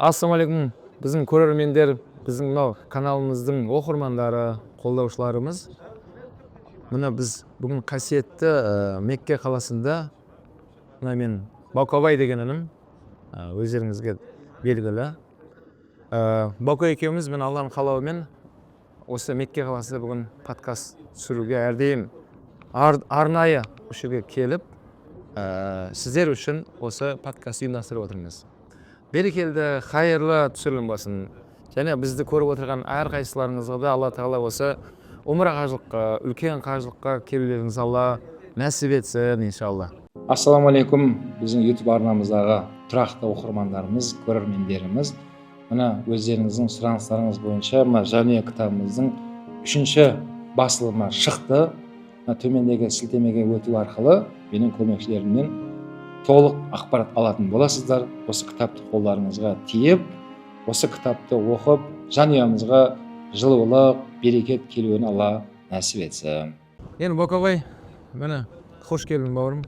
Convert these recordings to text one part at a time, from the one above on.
Ассалаумағалейкум, біздің көрермендер, біздің мынау каналымыздың оқырмандары, қолдаушыларымыз. Мына біз бүгін қасиетті Мекке қаласында, мына мен Баукабай деген інім, өздеріңізге белгілі. Баука екеуміз мен Алланың қалауымен осы Мекке қаласында бүгін подкаст түсіруге әрдайым арнайы осы жерге келіп, сіздер үшін осы подкаст ұйымдастырып отырмыз. Берекелді, қайырлы түсірілім болсын. Және бізді көріп отырған әрқайсыларыңызға да Алла Тағала осы умра қажылыққа, үлкен қажылыққа келулеріңіз Алла нәсіп етсін, иншалла. Ассалаумағалейкум, біздің YouTube арнамыздағы тұрақты оқырмандарымыз, көрермендеріміз. Мына өздеріңіздің сұраныстарыңыз бойынша Жанұя кітабымыздың 3-ші басылымы шықты. Төмендегі сілтемеге өту арқылы менің көмекшілерімнен толық ақпарат алатын боласыздар. Осы кітапты қолдарыңызға тиіп, осы кітапты оқып, жанұямызға жылылық, берекет келуін Алла нәсіп етсін. Енді Баукабай, міне қош келдің бауырым.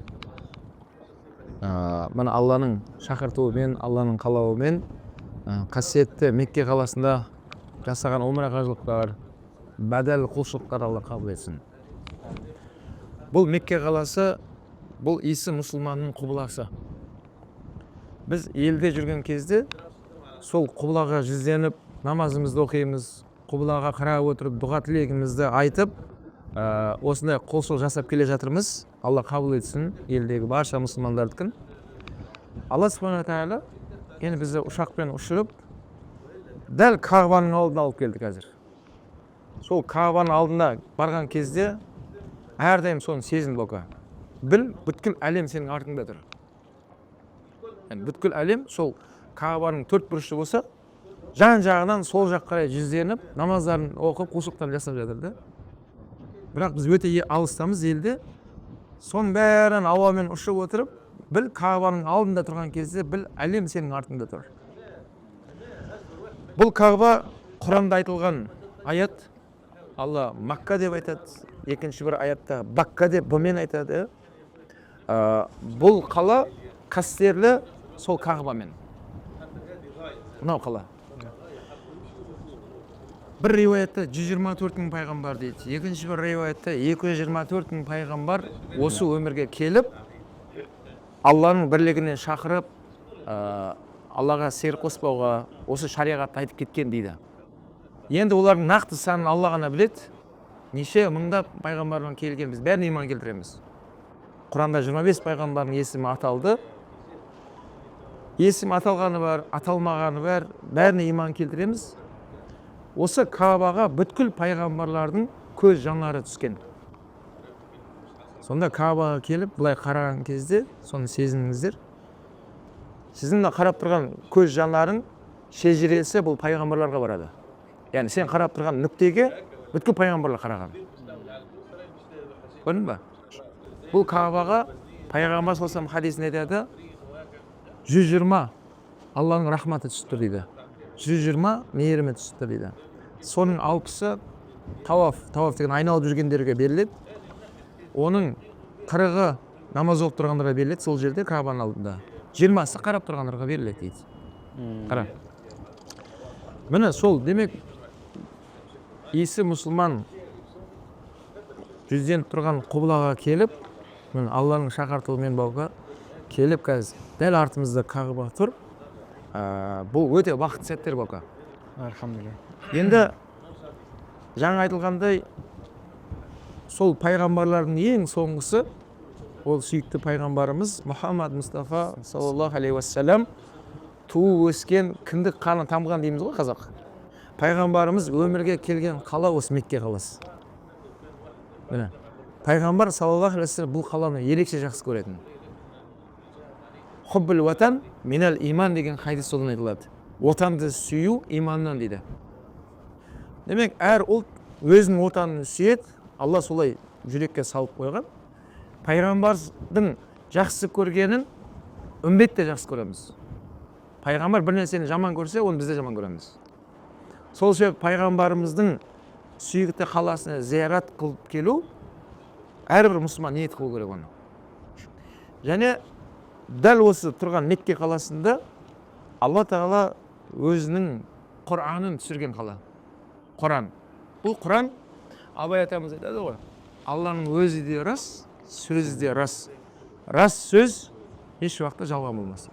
Міне Алланың шақыртуымен, Алланың қалауымен қасиетті Мекке қаласында жасаған умра қажылықтар, бәдәл құлшылықтар Алла қабыл етсін. Бұл Мекке қаласы, бұл Иса мұсылманның құбыласы. Біз елде жүрген кезде сол құбылаға жүзденіп, намазымызды оқимыз, құбылаға қарап отырып, дұға тілегімізді айтып, осындай құлшылық жасап келе жатырмыз. Алла қабыл етсін елдегі барша мұсылмандардікін. Алла Субхана Тағала енді бізді ұшақпен ұшырып, дәл Кағбаның алдына алып келді қазір. Сол Кағбаның алдына барған кезде әрдайым соны сезін Баука. Біл, бүткіл әлем сенің артыңда тұр. Бүткіл әлем сол Кағбаның 4 бұрышы болса, жан-жағынан сол жақ қарай жүзденіп, намаздарын оқып, құлшылықтарын жасап жатыр. Бірақ біз өте алыстамыз елде. Соның бәрін ауамен ұшып отырып, біл, Кағбаның алдында тұрған кезде, біл, әлем сенің артыңда тұр. Бұл Кағба Құранда айтылған аят. Алла Макка деп айтады, екінші бір аятта Бакка деп бұмен айтады. Бұл қала қастерлі сол Кағбамен. Мынау қала. Бір риуаятта 124 мың пайғамбар дейді. Екінші бір риуаятта 224 мың пайғамбар осы өмірге келіп, Алланың бірлігіне шақырып, Аллаға сиыр қоспауға, осы шариғатты айтып кеткен дейді. Енді олардың нақты санын Алла ғана біледі. Неше мыңдап пайғамбардан келген, біз бәріне иман келтіреміз. Құранда 25 пайғамбардың есімі аталды. Есім аталғаны бар, аталмағаны бар, бәріне иман келтіреміз. Осы Кағбаға бүткіл пайғамбарлардың көз жанары түскен. Сонда Кағбаға келіп, бұлай қараған кезде, соны сезініңіздер. Сіздің қарап тұрған көз жанарың шежіресі бұл пайғамбарларға барады. Яғни сен қарап тұрған нүктеге бүткіл пайғамбарлар қараған. Көрдің ба? Бұл Кағбаға пайғамбар саллаллаху хадисінде айтады, 120 Алланың рахматы түсіп тұр дейді. 120 мейірімі түсіп тұр дейді. Соның 60-ы тауаф деген айналып жүргендерге беріледі. Оның 40-ы намаз оқып тұрғандарға беріледі, сол жерде Кағбаның алдында. 20-сы қарап тұрғандарға беріледі дейді. Қара. Міне сол демек Иса мұсылман жүзденіп тұрған құбылаға келіп, Алланың шақыртуымен Баука келіп қазір дәл артымызда Кағба тұр. Бұл өте бақытты сәттер Баука. Алхамдулилля. Енді жаңа айтылғандай, сол пайғамбарлардың ең соңғысы, ол сүйікті пайғамбарымыз Мұхаммад Мұстафа саллаллаху алейхи уассалам туып өскен, кіндік қаны тамған дейміз ғой қазақ. Пайғамбарымыз өмірге келген қала осы Мекке қаласы. Міне, пайғамбар саллаллаху алейхи уассалам бұл қаланы ерекше жақсы көретін. Хуббул ватан минал иман деген хадис содан айтылады. Отанды сүю иманнан дейді. Демек, әр ұлт өзінің отанын сүйеді, Алла солай жүрекке салып қойған. Пайғамбардың жақсы көргенін үмбет те жақсы көреміз. Пайғамбар бір нәрсені жаман көрсе, оны біз де жаман көреміз. Сол себеп пайғамбарымыздың сүйікті қаласына зиярат қылып келу әрбір мұсылман ниет қылу керек оны. Және дәл осы тұрған Мекке қаласында Алла Тағала өзінің Құранын түсірген қала. Құран. Бұл Құран, Абай атамыз айтады ғой, Алланың өзі де рас, сөзі де рас. Рас сөз еш уақытта жалған болмас.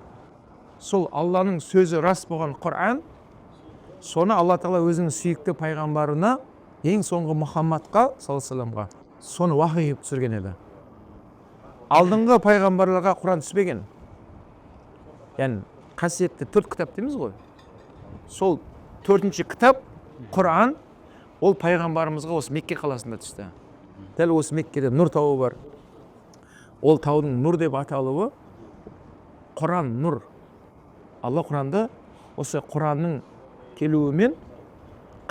Сол Алланың сөзі рас болған Құран, соны Алла Тағала өзінің сүйікті пайғамбарына, ең соңғы Мұхаммадқа саллаллаху соны уахи етіп түсірген еді. Алдыңғы пайғамбарларға Құран түспеген. Яғни қасиетті 4 кітап дейміз ғой. Сол 4-ші кітап Құран ол пайғамбарымызға осы Мекке қаласында түсті. Дәл осы Меккеде Нұр тауы бар. Ол таудың Нұр деп аталуы Құран Нұр. Алла Құранды осы Құранның келуімен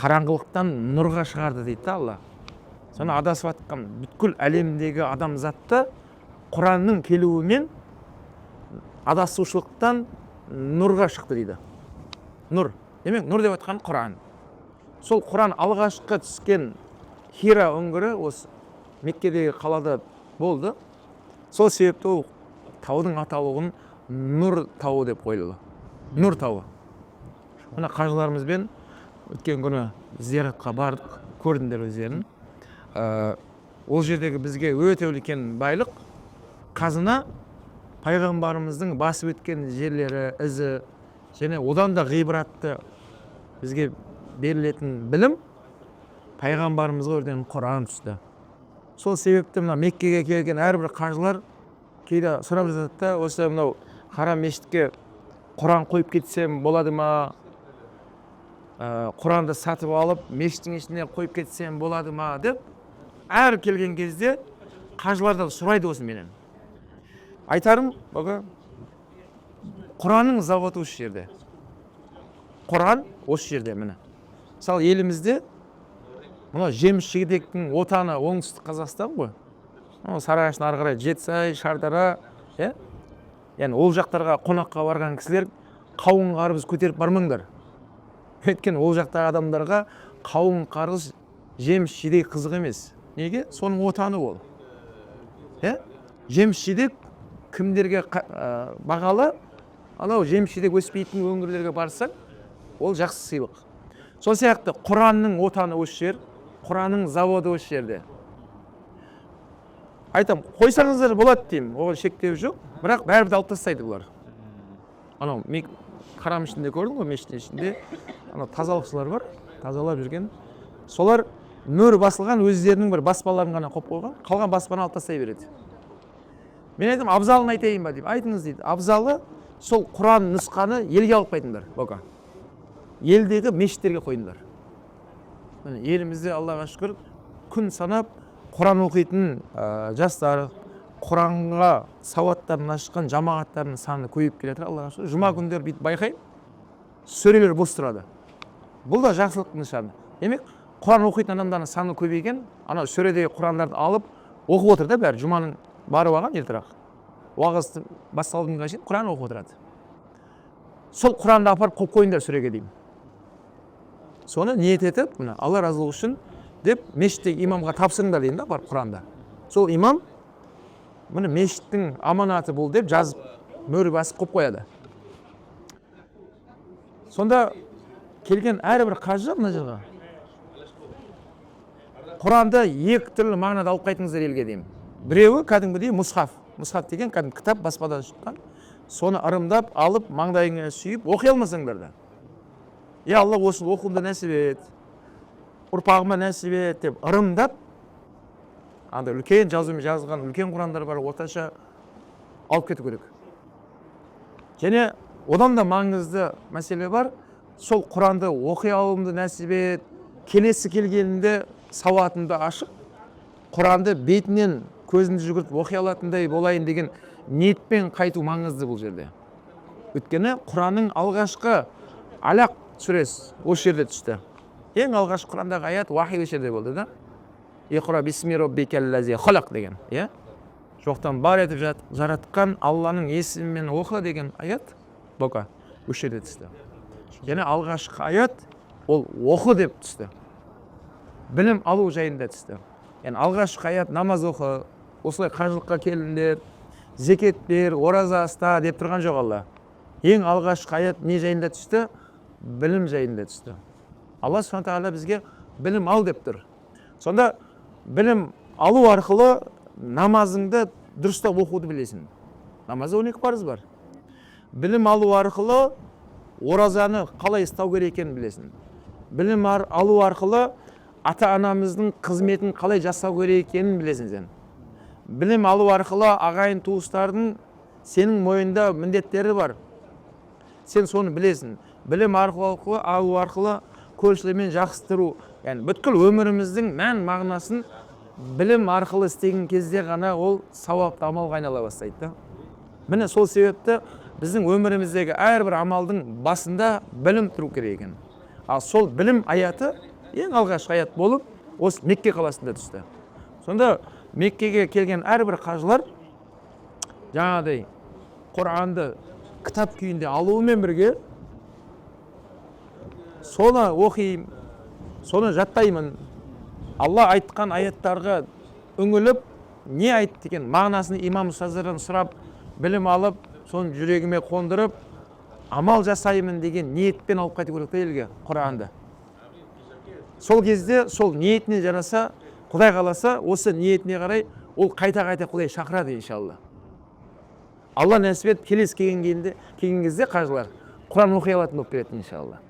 қараңғылықтан нұрға шығарды дейді Алла. Соны адасып жатқан бүткіл әлемдегі адамзатты Құранның келуімен адасушылықтан нұрға шықты дейді. Нұр. Демек, нұр деп жатқан Құран. Сол Құран алғашқы түскен Хира үңгірі осы Меккедегі қалада болды. Сол себепті ол таудың аталуын Нұр тауы деп қойылды. Нұр тауы. Мына қажыларымызбен өткен күні зияратқа бардық, көрдіңдер өздерін. Ол жердегі бізге өте үлкен байлық, қазына пайғамбарымыздың басып өткен жерлері, ізі, және одан да ғибратты бізге берілетін білім пайғамбарымызға өрден Құран түсті. Сол себепті мына Меккеге келген әрбір қажылар кейде сұрап жатады да, осы мынау Харам мешітке Құран қойып кетсем болады ма? Құранды сатып алып, мешіттің ішіне қойып кетсем болады ма деп, әр келген кезде қажылардан сұрайды осы менен. Айтарым, Құранның заводы осы жерде. Құран осы жерде міне. Мысалы елімізде мына жеміс жидектің отаны оңтүстік Қазақстан ғой. Сарыағаштың ары қарай Жетісай, Шардара, яғни ол жақтарға қонаққа барған кісілер қауын қарбыз көтеріп бармаңдар. Өйткені ол жақтағы адамдарға қауын қарбыз жеміс жидек қызық емес. Неге? Соның отаны ол. Жеміс жидек кімдерге бағалы? Анау жеміс жидек өспейтін өңірлерге барсаң, ол жақсы сыйлық. Сол сияқты Құранның отаны осы жер, Құранның заводы осы жерде. Айтам, қойсаңыздар болады деймін, оған шектеу жоқ, бірақ бәрібір алып тастайды бұлар. Анау Харам ішінде көрдің ғой, мешіттің ішінде тазалықшылар бар, тазалап жүрген. Солар мөр басылған өздерінің бір баспаларын ғана қойып қойған, қалған баспаны алып тастай береді. Мен айтам, абзалын айтайын ба деймін. Айтыңыз дейді. Абзалы сол Құран нұсқаны елге алып қайтыңдар, боқа. Елдегі мешіттерге қойыңдар. Елімізде Аллаға шүкір күн санап Құран оқитын жастар, Құранға сауаттарын ашқан жамағаттардың саны көйіп келеді, Аллаға шүкір. Жұма күндер бүйтіп байқаймын, сөрелер бос тұрады. Бұл да жақсылықтың нышаны. Демек, Құран оқитын адамдардың саны көбейген, ана сөредегі Құрандарды алып оқып отыр да бәрі. Жұманың барып алған ертерек. Уағыз басталғанға шейін Құран оқып отырады. Сол Құранды апарып қойып қойыңдар сөреге деймін. Соны ниет етіп, Алла разылығы үшін деп мешіттегі имамға тапсырыңдар деймін да, бар Құранда. Сол имам міне мешіттің аманаты бұл деп жазып, мөр басып қойып қояды. Сонда келген әрбір қажы мына жерге Құранды екі түрлі мағынада алып қайтыңыздар елге деймін. Біреуі кәдімгідей мұсхаф. Мұсхаф деген кәдімгі кітап баспадан шыққан. Соны ырымдап, алып, маңдайыңа сүйіп, оқи алмасаңдар да. Алла осыны оқуымды нәсіп ет, ұрпағыма нәсіп ет деп ырымдап, андай үлкен жазумен жазған үлкен Құрандар бар, орташа алып кету керек. Және одан да маңызды мәселе бар, сол Құранды оқи алуымды нәсіп ет, келесі келгенінде сауатымды ашып, Құранды бетінен көзімді жүгіртіп оқи алатындай болайын деген ниетпен қайту маңызды бұл жерде. Өйткені Құранның алғашқы Алақ сүресі осы жерде түсті. Ең алғашқы Құрандағы аят уахи осы жерде болды да. Иқра бисми роббикаллази халақ деген. Жоқтан бар етіп жаратқан Алланың есімімен оқы деген аят боқа осы жерде түсті. Және алғашқы аят ол оқы деп түсті. Білім алу жайында түсті. Алғашқы аят намаз оқы, осылай қажылыққа келіңдер, зекет бер, ораза ұста деп тұрған жоқ Алла. Ең алғашқы аят не жайында түсті? білім жайында түсті. Алла Subhanahu тағала бізге білім ал деп тұр. Сонда білім алу арқылы намазыңды дұрыстап оқуды білесің. Намазда 12 парыз бар. Білім алу арқылы оразаны қалай ұстау керек екенін білесің. Білім алу арқылы ата-анамыздың қызметін қалай жасау керек екенін білесің сен. Білім алу арқылы ағайын туыстардың сенің мойнында міндеттері бар. Сен соны білесің. Білім алу арқылы көршілермен жақсы тұру, яғни бүткіл өміріміздің мән мағынасын білім арқылы істеген кезде ғана ол сауапты амалға айнала бастайды. Міне сол себепті біздің өміріміздегі әрбір амалдың басында білім тұру керек екен. Ал сол білім аяты ең алғашқы аят болып, осы Мекке қаласында түсті. Сонда Меккеге келген әрбір қажылар жаңағыдай Құранды кітап күйінде алуымен бірге соны оқимын, соны жаттаймын. Алла айтқан аяттарға үңіліп, не айтты деген мағынасын имам ұстаздардан сұрап, білім алып, соны жүрегіме қондырып, амал жасаймын деген ниетпен алып қайту керек елге Құранды. Сол кезде сол ниетіне жараса, Құдай қаласа, осы ниетіне қарай ол қайта-қайта Құдай шақырады иншалла. Алла нәсіп етіп келесі келген кезде қажылар Құран оқи алатын болып келеді иншалла.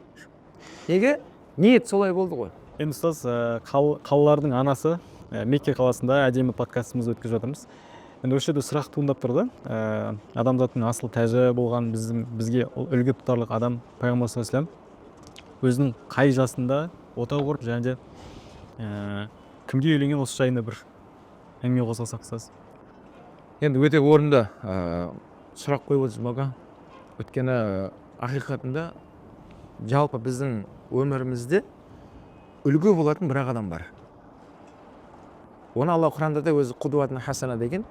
Неге? Ниет солай болды ғой. Енді ұстаз, қалалардың анасы Мекке қаласында әдемі подкастымызды өткізіп жатырмыз. Енді осы жерде сұрақ туындап тұрды. Адамзаттың асыл тәжі болған бізге үлгі тұтарлық адам Пайғамбар саллаллаху алейхи вассалам өзінің қай жасында отау құрып, және де кімге үйленген осы жайында бір әңгіме қозғасақ ұстаз. Енді өте орынды сұрақ қойып отырсыз маған. Өйткені ақиқатында жалпы біздің өмірімізде үлгі болатын бір адам бар. Оны Алла Құранда да өзі құдуатын хасана деген,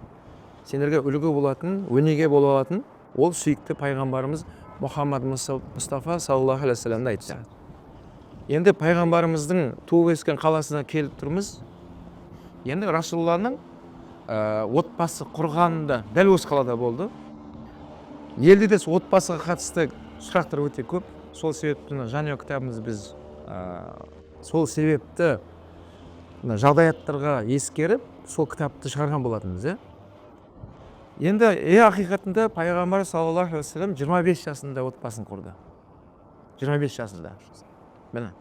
сендерге үлгі болатын, өнеге бола алатын ол сүйікті пайғамбарымыз Мұхаммад Мұстафа саллаллаху алейхи вассаламды айтты. Енді пайғамбарымыздың туып өскен қаласына келіп тұрмыз. Енді Расулалланың отбасы құрғанында дәл осы қалада болды. Елде де отбасыға қатысты сұрақтар өте көп. Сол себепті жанұя кітабымыз біз сол себепті жағдаяттарға ескеріп, сол кітапты шығарған болатынбыз. Енді ақиқатында пайғамбар саллаллаху алейхи вассалам 25 жасында отбасын құрды. 25 жасында. Міне.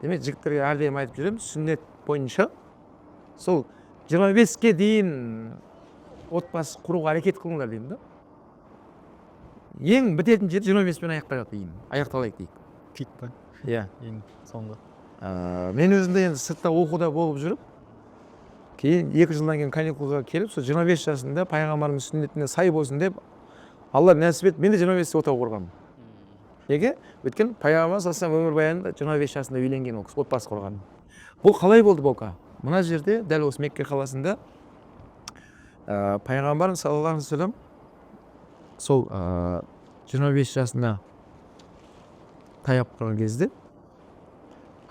Демек жігіттерге әрдайым айтып жүремін, сүннет бойынша сол 25-ке дейін отбасы құруға әрекет қылыңдар деймін да. Ең бітетін жері 25-пен аяқталайық дейік. Пик па? Иә. Ең соңғы. Мен өзімде енді сыртта оқуда болып жүріп, кейін 2 жылдан кейін каникулға келіп, сол 25 жасында пайғамбарымыз сүннетіне сай болсын деп, Алла нәсіп етіп, мен де 25-те отау құрғанмын. Неге? Өйткені пайғамбар саллаллаху өмірбаянында 25 жасында үйленген ол кісі, отбасы құрған. Бұл қалай болды бока? Мына жерде, дәл осы Мекке қаласында пайғамбар саллаллаху алейхи вассалам сол 25 жасына таяп тұрған кезде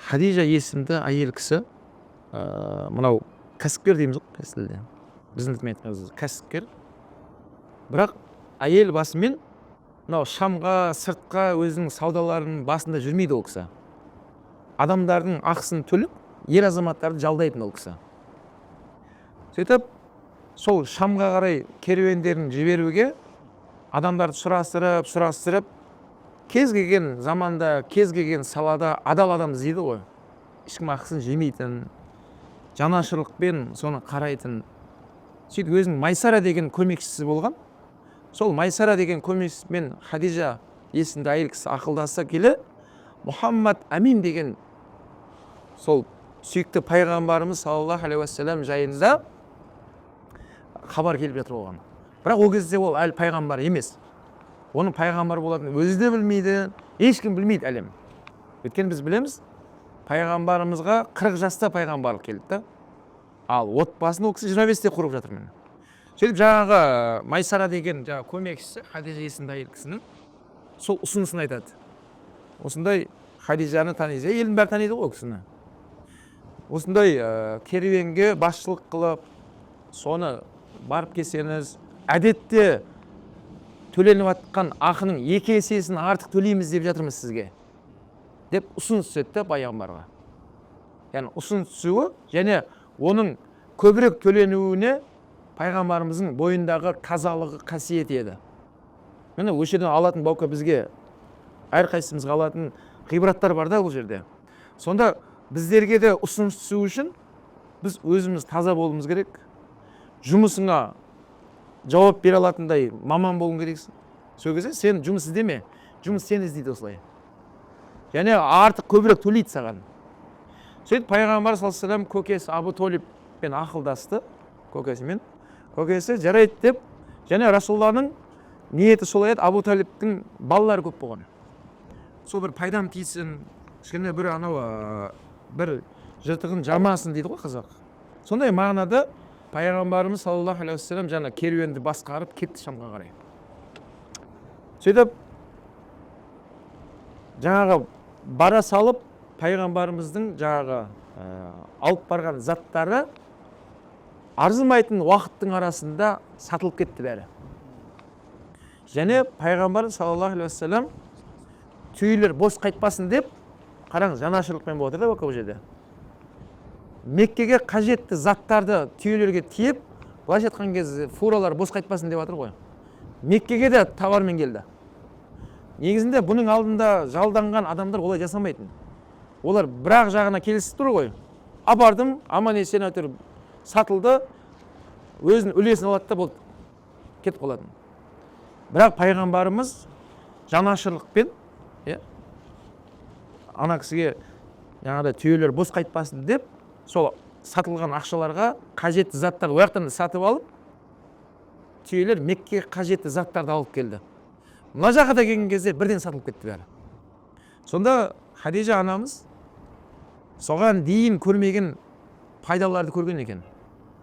Хадижа есімді әйел кісі, мынау кәсіпкер дейміз ғой кәсілде. Біздің тілмен айтқан кәсіпкер. Бірақ әйел басымен мынау Шамға, сыртқа өзінің саудаларының басында жүрмейді ол кісі. Адамдардың ақысын төлеп, ер азаматтарды жалдайтын ол кісі. Сөйтіп, сол Шамға қарай керуендерін жіберуге адамдарды сұрастырып, кез келген заманда, кез келген салада адал адам іздейді ғой. Ешкім ақысын жемейтін, жанашырлықпен соны қарайтын. Сөйтіп өзінің Майсара деген көмекшісі болған. Сол Майсара деген көмекшісімен Хадижа есімді әйел кісі ақылдаса келе, Мұхаммад Амин деген сол сүйікті пайғамбарымыз саллаллаху алейхи вассалам жайында хабар келіп жатыр оған. Бірақ ол кезде ол әлі пайғамбар емес. Оның пайғамбар болатынын өзі де білмейді, ешкім білмейді әлем. Өйткені біз білеміз, пайғамбарымызға 40 жаста пайғамбарлық келді. Ал отбасын ол кісі 25-те құрып жатыр міне. Сөйтіп жаңағы Майсара деген көмекшісі Хадижа есімді әйел кісінің сол ұсынысын айтады. Осындай Хадижаны таниды, елдің бәрі таниды ғой кісіні. Осындай керуенге басшылық қылып, соны барып келсеңіз, әдетте төленіп жатқан ақының 2 есесін артық төлейміз деп жатырмыз сізге. деп ұсыныс түседі да пайғамбарға. Яғни ұсыныс түсуі және оның көбірек төленуіне пайғамбарымыздың бойындағы тазалығы қасиет еді. Міне осы жерден алатын баука бізге әрқайсымызға алатын ғибраттар бар да бұл жерде. Сонда біздерге де ұсыныс түсу үшін біз өзіміз таза болуымыз керек. Жұмысыңа жауап бере алатындай маман болуың керексің. Сол кезде сен жұмыс іздеме, жұмыс сені іздейді осылай. Және артық көбірек төлейді саған. Сөйтіп пайғамбар саллаллаху алейхи вассалам көкесі Абу Толибпен ақылдасты, көкесімен. Көкесі жарайды деп, және Расулалланың ниеті солай еді, Абу Толибтің балалары көп болған. Сол бір пайдам тисін, кішкене бір бір жыртығын жамасын дейді ғой қазақ. Сондай мағынада пайғамбарымыз саллаллаху алейхи вассалам жаңа керуенді басқарып кетті Шамға қарай. Сөйтіп жаңағы бара салып пайғамбарымыздың жаңағы алып барған заттары арзымайтын уақыттың арасында сатылып кетті бәрі. Және пайғамбар саллаллаху алейхи вассалам түйелер бос қайтпасын деп, қараңыз, жанашырлықпен болып отыр да бұл жерде. Меккеге қажетті заттарды түйелерге тиеп, былайша айтқан кезде фуралар бос қайтпасын деп жатыр ғой. Меккеге де товармен келді. Негізінде бұның алдында жалданған адамдар олай жасамайтын. Олар бірақ жағына келісіп тұр ғой. Апардым, аман есен әйтеуір сатылды, өзінің үлесін алады да болды, кетіп қалатын. Бірақ пайғамбарымыз жанашырлықпен, ана кісіге жаңағыдай түйелер бос қайтпасын деп, сол сатылған ақшаларға қажетті заттарды ояқтан сатып алып, түйелер Меккеге қажетті заттарды алып келді. Мына жаққа да келген кезде бірден сатылып кетті бәрі. Сонда Хадижа анамыз соған дейін көрмеген пайдаларды көрген екен.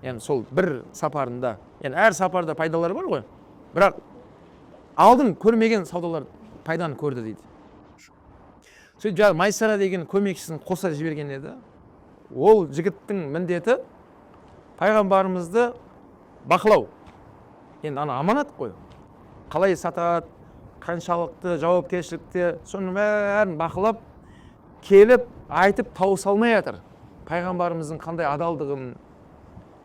Яғни сол бір сапарында, яғни әр сапарда пайдалар бар ғой, бірақ алдын көрмеген саудалар пайданы көрді дейді. Сөйтіп жаңағы Майсара деген көмекшісін қоса жіберген еді. Ол жігіттің міндеті пайғамбарымызды бақылау. Енді ана аманат қой. Қалай сатады, қаншалықты жауапкершілікте, соның бәрін бақылап, келіп, айтып тауыс алмай жатыр. Пайғамбарымыздың қандай адалдығын,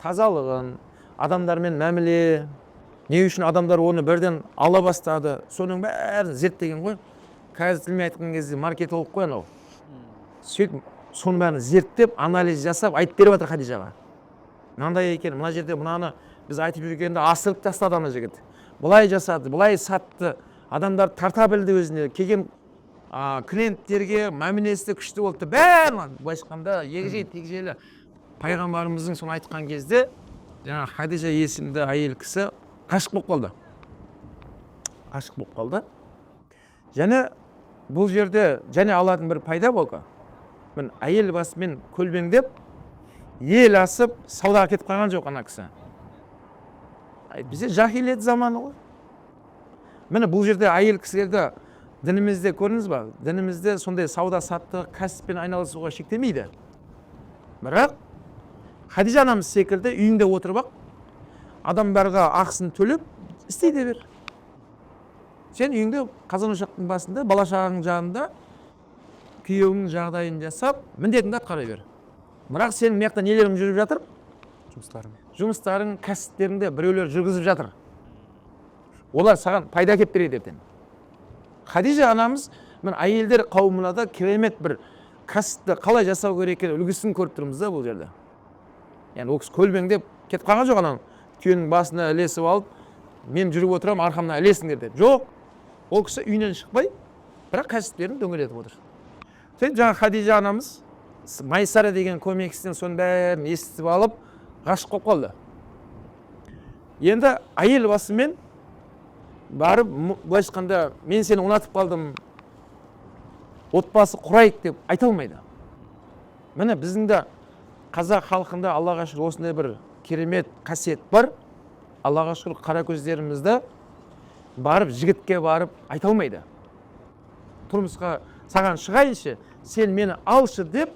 тазалығын, адамдармен мәміле, не үшін адамдар оны бірден ала бастады, соның бәрін зерттеген ғой. Қазір тілмен айтқан кезде маркетолог қой анау. Сөйтіп, соның бәрін зерттеп, анализ жасап, айтып беріп жатыр Хадижаға. Мынандай екен, мына жерде мынаны біз айтып жүргенде асырып тастады ана жігіт. Бұлай жасады, бұлай сатты, адамдар тарта білді өзіне, келген клиенттерге мәмілесі күшті болды. Бәрін былай айтқанда егжей-тегжейлі пайғамбарымыздың соны айтқан кезде, жаңа Хадижа есімді әйел кісі ғашық болып қалды. Ғашық болып қалды. Және бұл жерде және алатын бір пайда болды. Мен әйел басымен көлбеңдеп, ел асып, саудаға кетіп қалған жоқ ана кісі. Бізде жахилет заманы ғой. Міне бұл жерде әйел кісілерді дінімізде көрдіңіз ба? Дінімізде сондай сауда саттық, кәсіппен айналысуға шектемейді. Бірақ Хадижа анамыз секілді үйінде отырып, адамдарға ақысын төлеп, істейді бер. Сен үйіңде қазан ошақтың басында, бала шағаның жанында күйеуіңнің жағдайын жасап, міндетіңді атқара бер. Бірақ сенің мияқта нелерің жүріп жатыр? Жұмыстарың, кәсіптеріңді біреулер жүргізіп жатыр. Олар саған пайда әкеп береді ертең. Хадижа анамыз мен әйелдер қауымына да керемет бір кәсіпті қалай жасау керек екенін үлгісін көріп тұрмыз да бұл жерде. Яғни ол кісі көлбеңдеп кетіп қалған жоқ анау түйенің басына ілесіп алып, мен жүріп отырамын, арқамнан ілесіңдер деп. Жоқ. Ол кісі үйінен шықпай, бірақ кәсіптерін дөңгелетіп отыр. Сөйтіп жаңа Хадижа анамыз Майсара деген көмекшісінен соның бәрін естіп алып, ғашық болып қалды. Енді әйел басымен барып, былай айтқанда, мен сені ұнатып қалдым, отбасы құрайық деп айта алмайды. Міне біздің де қазақ халқында Аллаға шүкір осындай бір керемет қасиет бар. Аллаға шүкір қара көздерімізді барып, жігітке барып айта алмайды. Тұрмысқа саған шығайыншы, сен мені алшы деп,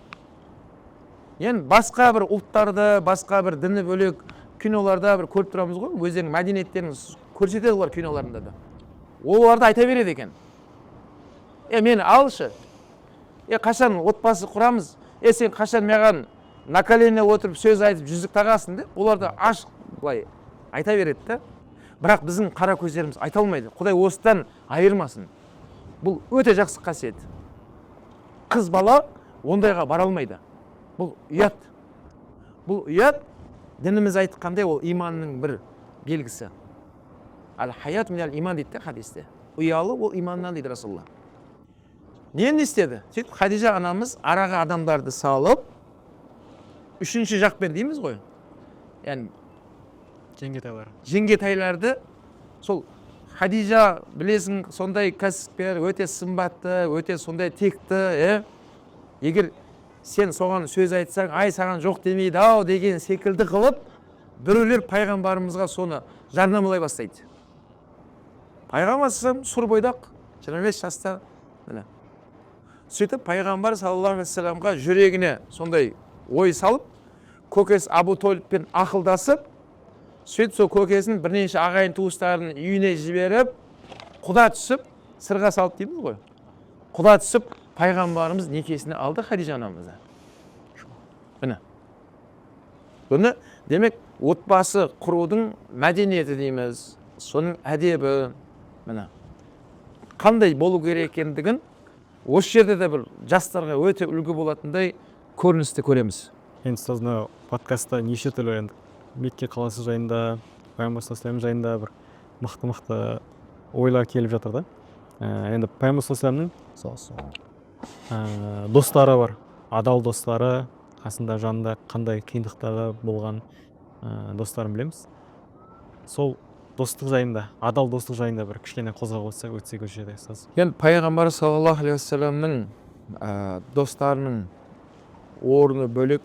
енді басқа бір ұлттарды, басқа бір діні бөлек киноларда бір көріп тұрамыз ғой, өздерінің мәдениеттерін көрсетеді олар киноларында да. Оларды айта береді екен. Мені алшы. қашан отбасы құрамыз, сен қашан маған на колени отырып сөз айтып жүзік тағасың деп, олар да ашық былай айта береді да. Бірақ біздің қара көздеріміз айта алмайды. Құдай осыдан айырмасын. Бұл өте жақсы қасиет. Қыз бала ондайға бара алмайды. Бұл ұят. Бұл ұят, дініміз айтқандай, ол иманның бір белгісі. Хаят минал иман дейді хадисте. Ұялы ол иманнан дейді Расулалла. Нені істеді? Сөйтіп Хадижа анамыз араға адамдарды салып, үшінші жақпен дейміз ғой. Яғни жеңгетайларды, сол Хадижа білесің, сондай кәсіпкер, өте сымбатты, өте сондай текті, егер сен соған сөз айтсаң, ай саған жоқ демейді ау деген секілді қылып, біреулер пайғамбарымызға соны жарнамалай бастайды. Пайғамбарым сұр бойдақ, 25 жаста, сөйтіп пайғамбар саллаллаху алейхи вассаламға жүрегіне сондай ой салып, көкесі Абу Толибпен ақылдасып, сөйтіп сол көкесін бірнеше ағайын туыстарын үйіне жіберіп, құда түсіп, сырға салып дейміз ғой. Құда түсіп, пайғамбарымыз некесіне алды Хадижа анамызды. Бұны демек отбасы құрудың мәдениеті дейміз, соның әдебі, қандай болу керек екендігін осы жерде де бір жастарға өте үлгі болатындай көріністі көреміз. Енді сіздің подкастта неше түрлі енді Мекке қаласы жайында, Пайғамбар саллаллаху жайында бір мықты ойлар келіп жатыр да. Енді Пайғамбар саллаллаху достары бар, адал достары, қасында жанында қандай қиындықтары болған достарын білеміз. Сол достық жайында, адал достық жайында бір кішкене қозғап өтсек осы жерде сіз. Енді пайғамбар саллаллаху алейхи вассаламның достарының орны бөлек,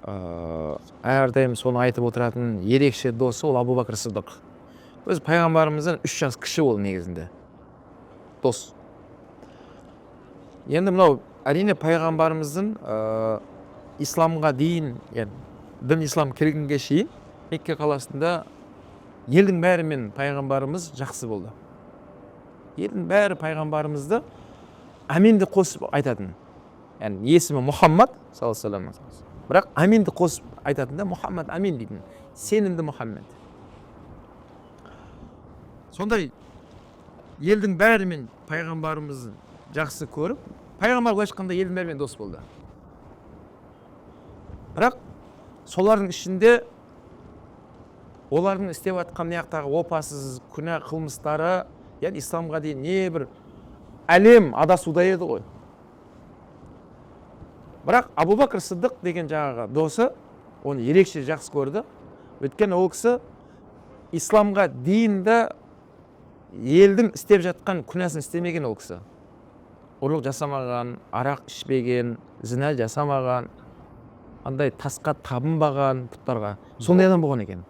әрдайым соны айтып отыратын ерекше досы ол Абу Бакр Сиддық. Өзі пайғамбарымыздан 3 жас кіші ол негізінде дос. Енді мынау әрине пайғамбарымыздың исламға дейін, дін ислам кіргенге шейін Мекке қаласында елдің бәрімен пайғамбарымыз жақсы болды. Елдің бәрі пайғамбарымызды әминді қосып айтатын. Яғни есімі Мұхаммад саллаллаху алейхи вассалам. Бірақ әминді қосып айтатында Мұхаммад әмин дейтін. Сенімді Мұхаммад. Сондай елдің бәрімен пайғамбарымызды жақсы көріп, пайғамбар былайша айтқанда елдің бәрімен дос болды. Бірақ солардың ішінде олардың істеп жатқан мияқтағы опасыз күнә қылмыстары, яғни исламға дейін не бір әлем адасуда еді ғой. Бірақ Абу Бакр Сиддық деген жаңағы досы оны ерекше жақсы көрді. Өйткені ол кісі исламға дейінді елдің істеп жатқан күнәсін істемеген ол кісі. Ұрлық жасамаған, арақ ішпеген, зina жасамаған, андай тасқа табынбаған пұттарға. Сондай адам болған екен.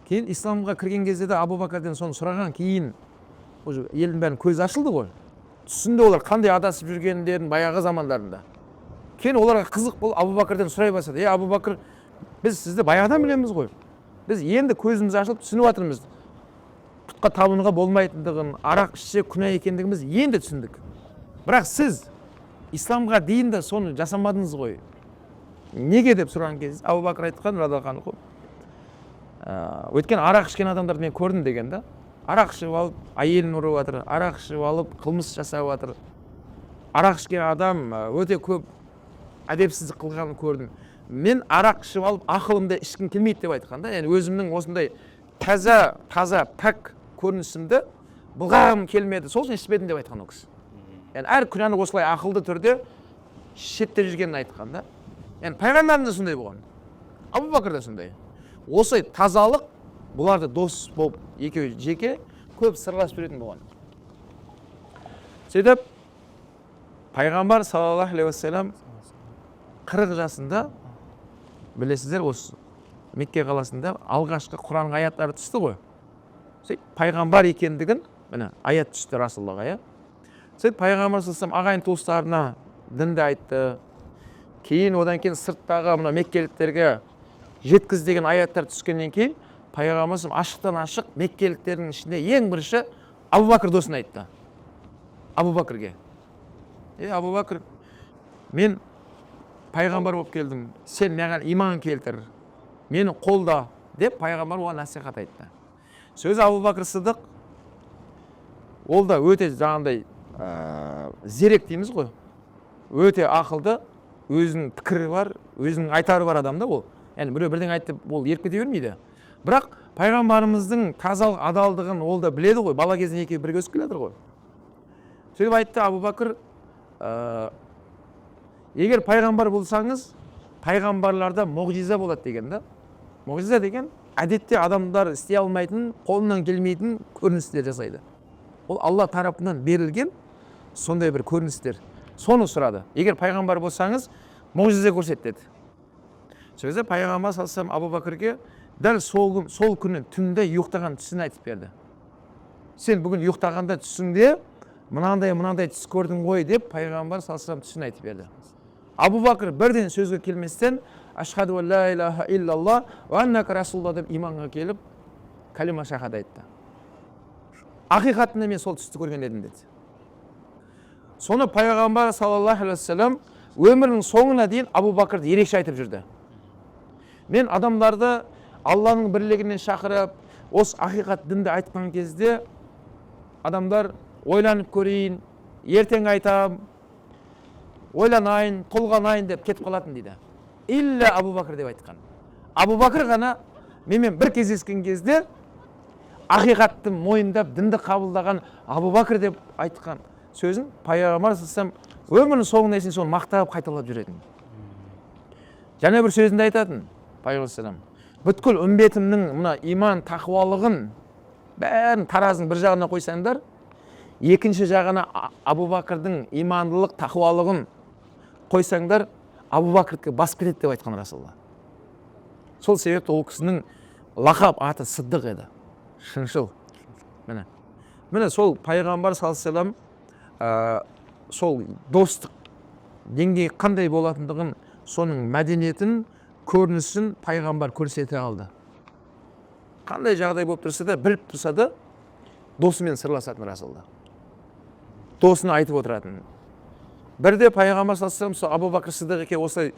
Кейін исламға кірген кезде де Абу Бакрден соны сұраған, кейін елдің бәрін көзі ашылды ғой. Түсінді олар қандай адасып жүргендерін баяғы замандарында. Кейін оларға қызық болып Абу Бакрден сұрай бастады. Абу Бакр, біз сізді баяғыдан білеміз ғой. Біз енді көзіміз ашылып түсініп жатырмыз. Пұтқа табынуға болмайтындығын, арақ ішсе күнә екендігіміз енді түсіндік. Бірақ сіз исламға дейін де соны жасамадыңыз ғой. Неге деп сұраған кезде Абу Бакр айтқан радиаллаху анху, өткен арақ ішкен адамдарды мен көрдім деген да. Арақ ішіп алып, әйелін ұрып жатыр, арақ ішіп алып, қылмыс жасап жатыр. Арақ ішкен адам өте көп әдепсіздік қылғанын көрдім. Мен арақ ішіп алып, ақылымда ішкім келмейді деп айтқан да. Яғни өзімнің осындай таза, пәк көрінісімді бұлғағым келмеді. Сол үшін ішпедім деп айтқан ол кісі. Яғни әр күнәні осылай ақылды түрде шеттеп жүргенін айтқан да. Яғни пайғамбарымыз да сондай болған. Абу Бакр да сондай. Осы тазалық бұларды дос болып екеуі жеке көп сырласып жүретін болған. Сөйтіп пайғамбар саллаллаху алейхи вассалам 40 жасында, білесіздер, осы Мекке қаласында алғашқы Құран аяттары түсті ғой. Сөйтіп пайғамбар екендігін, міне аят түсті Расулаллаға. Сөйтіп пайғамбар саллаллаху алейхи вассалам ағайын туыстарына дінді айтты. Кейін одан кейін сырттағы мына меккеліктерге жеткіз деген аяттар түскеннен кейін пайғамбарымыз ашықтан ашық меккеліктердің ішінде ең бірінші Абу Бакр досын айтты. Абу Бакрге. Абу Бакр, мен пайғамбар болып келдім, сен маған иман келтір, мені қолда деп пайғамбар оған насихат айтты. Сөз Абу Бакр Сыдық, ол да өте жаңағындай зерек дейміз ғой, өте ақылды, өзінің пікірі бар, өзінің айтары бар адам да ол. Яғни біреу бірден айтып, ол еріп кете бермейді. Бірақ пайғамбарымыздың тазалық, адалдығын ол да біледі ғой, бала кезінен екеуі бірге өсіп келе жатыр ғой. Сөйтіп айтты Абу Бакр, егер пайғамбар болсаңыз, пайғамбарларда мұғжиза болады деген да. Мұғжиза деген әдетте адамдар істей алмайтын, қолынан келмейтін көріністер жасайды. Ол Алла тарапынан берілген сондай бір көріністер. Соны сұрады. Егер пайғамбар болсаңыз, мұғжиза көрсет деді. Сөзі пайғамбар салсам Абу Бакрге дәл сол күні түнде ұйықтаған түсін айтып берді. Сен бүгін ұйықтағанда түсіңде мынандай түс көрдің ғой деп пайғамбар салсам түсін айтып берді. Абу Бакр бірден сөзге келместен ашхаду ла илаха иллалла ва аннака расулла деп иманға келіп калима шахад айтты. Ақиқатында мен сол түсті көрген едім деді. Соны пайғамбар саллаллаху алейхи вассалам өмірінің соңына дейін Абу Бакрды ерекше айтып жүрді. Мен адамдарды Алланың бірлігіне шақырып, осы ақиқат дінді айтқан кезде адамдар ойланып көрейін, ертең айтам, ойланайын, толғанайын деп кетіп қалатын дейді. Илля Абу Бакр деп айтқан. Абу Бакр ғана менімен бір кездескен кезде ақиқатты мойындап, дінді қабылдаған Абу Бакр деп айтқан сөзін пайғамбар салсам өмірінің соңына дейін соны мақтап қайталап жүретін. Және бір сөзінде айтатын пайғамбар салам, бүткіл үмбетімнің мына иман тақуалығын бәрін таразының бір жағына қойсаңдар, екінші жағына Абу Бакрдың имандылық тақуалығын қойсаңдар, Абу Бакрдікі басып кетеді деп айтқан Расулла. Сол себепті ол кісінің лақап аты Сыддық еді. Шыншыл. Міне сол пайғамбар саллаллаху сол достық деңгейі қандай болатындығын, соның мәдениетін, көрінісін пайғамбар көрсете алды. Қандай жағдай болып тұрса да, біліп тұрса да, досымен сырласатын Расулла. Досына айтып отыратын. Бірде пайғамбар саллаллаху Абу Бакр Сыдық еке осылай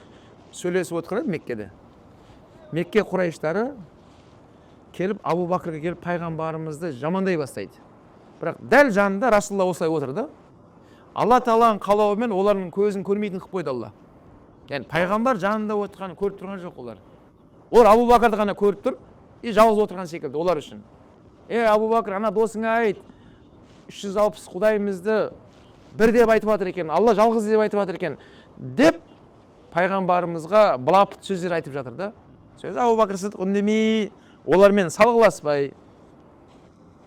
сөйлесіп отырады Меккеде. Мекке құрайыштары келіп Абу Бакрға келіп пайғамбарымызды жамандай бастайды. Бірақ дәл жанында Расулла осылай отырды. Алла Тағаланың қалауымен олардың көзін көрмейтін қылып қойды Алла. Яғни пайғамбар жанында отырғанын көріп тұрған жоқ олар. Олар Абу Бакрды ғана көріп тұр, жалғыз отырған секілді олар үшін. Абу Бакр, ана досыңа айт, 360 құдайымызды бір деп айтып жатыр екен, Алла жалғыз деп айтып жатыр екен деп пайғамбарымызға былапыт сөздер айтып жатыр да. Сөз Абу Бакр Сыдық үндемей, олармен салғыласпай,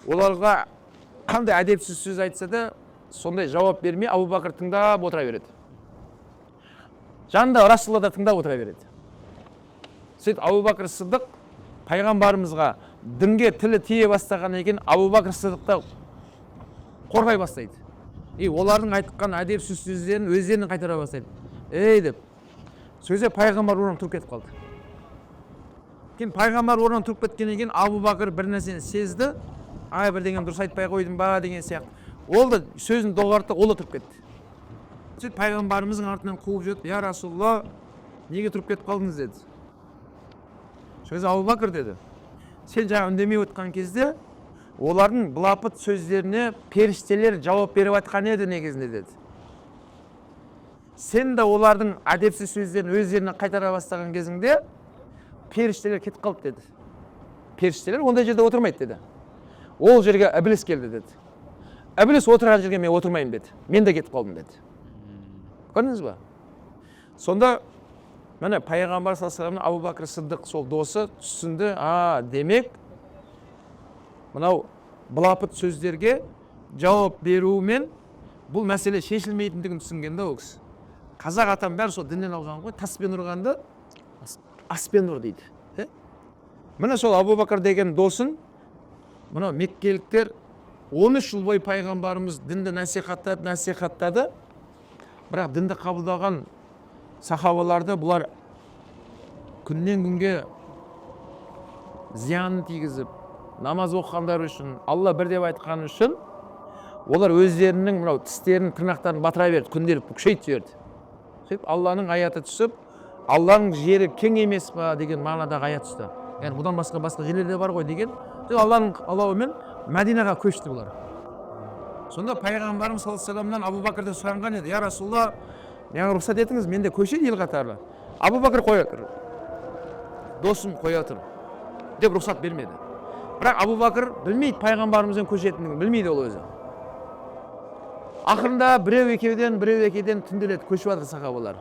оларға қандай әдепсіз сөз айтса да сондай жауап бермей, Абу Бакр тыңдап отыра береді. Жанында Расулла да тыңдап отыра береді. Сөйтіп Абу Бакр Сыдық пайғамбарымызға дінге тілі тие бастаған екен, Абу Бакр Сыдық та қорғай бастайды. Олардың айтқан әдепсіз сөздерін өздерінің қайтара бастайды. Деп. Сөзде пайғамбар орнынан тұрып кетіп қалды. Кейін пайғамбар орнынан тұрып кеткеннен кейін Абу Бакр бір нәрсені сезді. Бірдеңені дұрыс айтпай қойдым ба деген сияқты. Ол да сөзін доғартты, ол да тұрып кетті. Сөйтіп пайғамбарымыздың артынан қуып жетіп, я Расулла, неге тұрып кетіп қалдыңыз деді. Сөз Абу Бакр деді. Сен жаңа үндемей отқан кезде олардың былапыт сөздеріне періштелер жауап беріп атқан еді негізінде деді. Сен де олардың әдепсіз сөздерін өздеріне қайтара бастаған кезіңде періштелер кетіп қалды деді. Періштелер ондай жерде отырмайды деді. Ол жерге Ібліс келді деді. Ібліс отырған жерге мен отырмаймын деді. Мен де кетіп қалдым деді. Көрдіңіз ба? Сонда міне пайғамбар саллаллаху алейхи Абу Бакр Сыддық сол досы түсінді, демек мынау былапыт сөздерге жауап берумен бұл мәселе шешілмейтіндігін түсінген да ол кісі. Қазақ атам бәрі сол діннен алған ғой, таспен ұрғанды аспен ұр дейді. Міне сол Абу Бакр деген досын мынау меккеліктер 13 жыл бойы пайғамбарымыз дінді насихаттады. Бірақ дінді қабылдаған сахабаларды бұлар күннен күнге зиянын тигізіп, намаз оқығандар үшін, Алла бір деп айтқан үшін олар өздерінің мынау тістерін тырнақтарын батыра берді, күнделік күшейтіп жіберді. Сөйтіп Алланың аяты түсіп, Алланың жері кең емес па деген мағынадағы аят түсті. Яғни бұдан басқа жерлерде бар ғой деген. Алланың қалауымен Мәдинаға көшті бұлар. Сонда пайғамбарымыз саллаллаху алейхи вассаламнан Абу Бәкірден сұраған еді: "Я Расулалла, маған рұқсат етіңіз, мен де көшейін ел қатарлы." Абу Бәкір қоя тұр. Досым қоя тұр деп рұқсат бермеді. Бірақ Абу Бәкір білмейді пайғамбарымыздың көшетіндігін, білмейді ол өзі. Ақырында біреу екеуден түнделетіп көшіп жатыр сахабалар.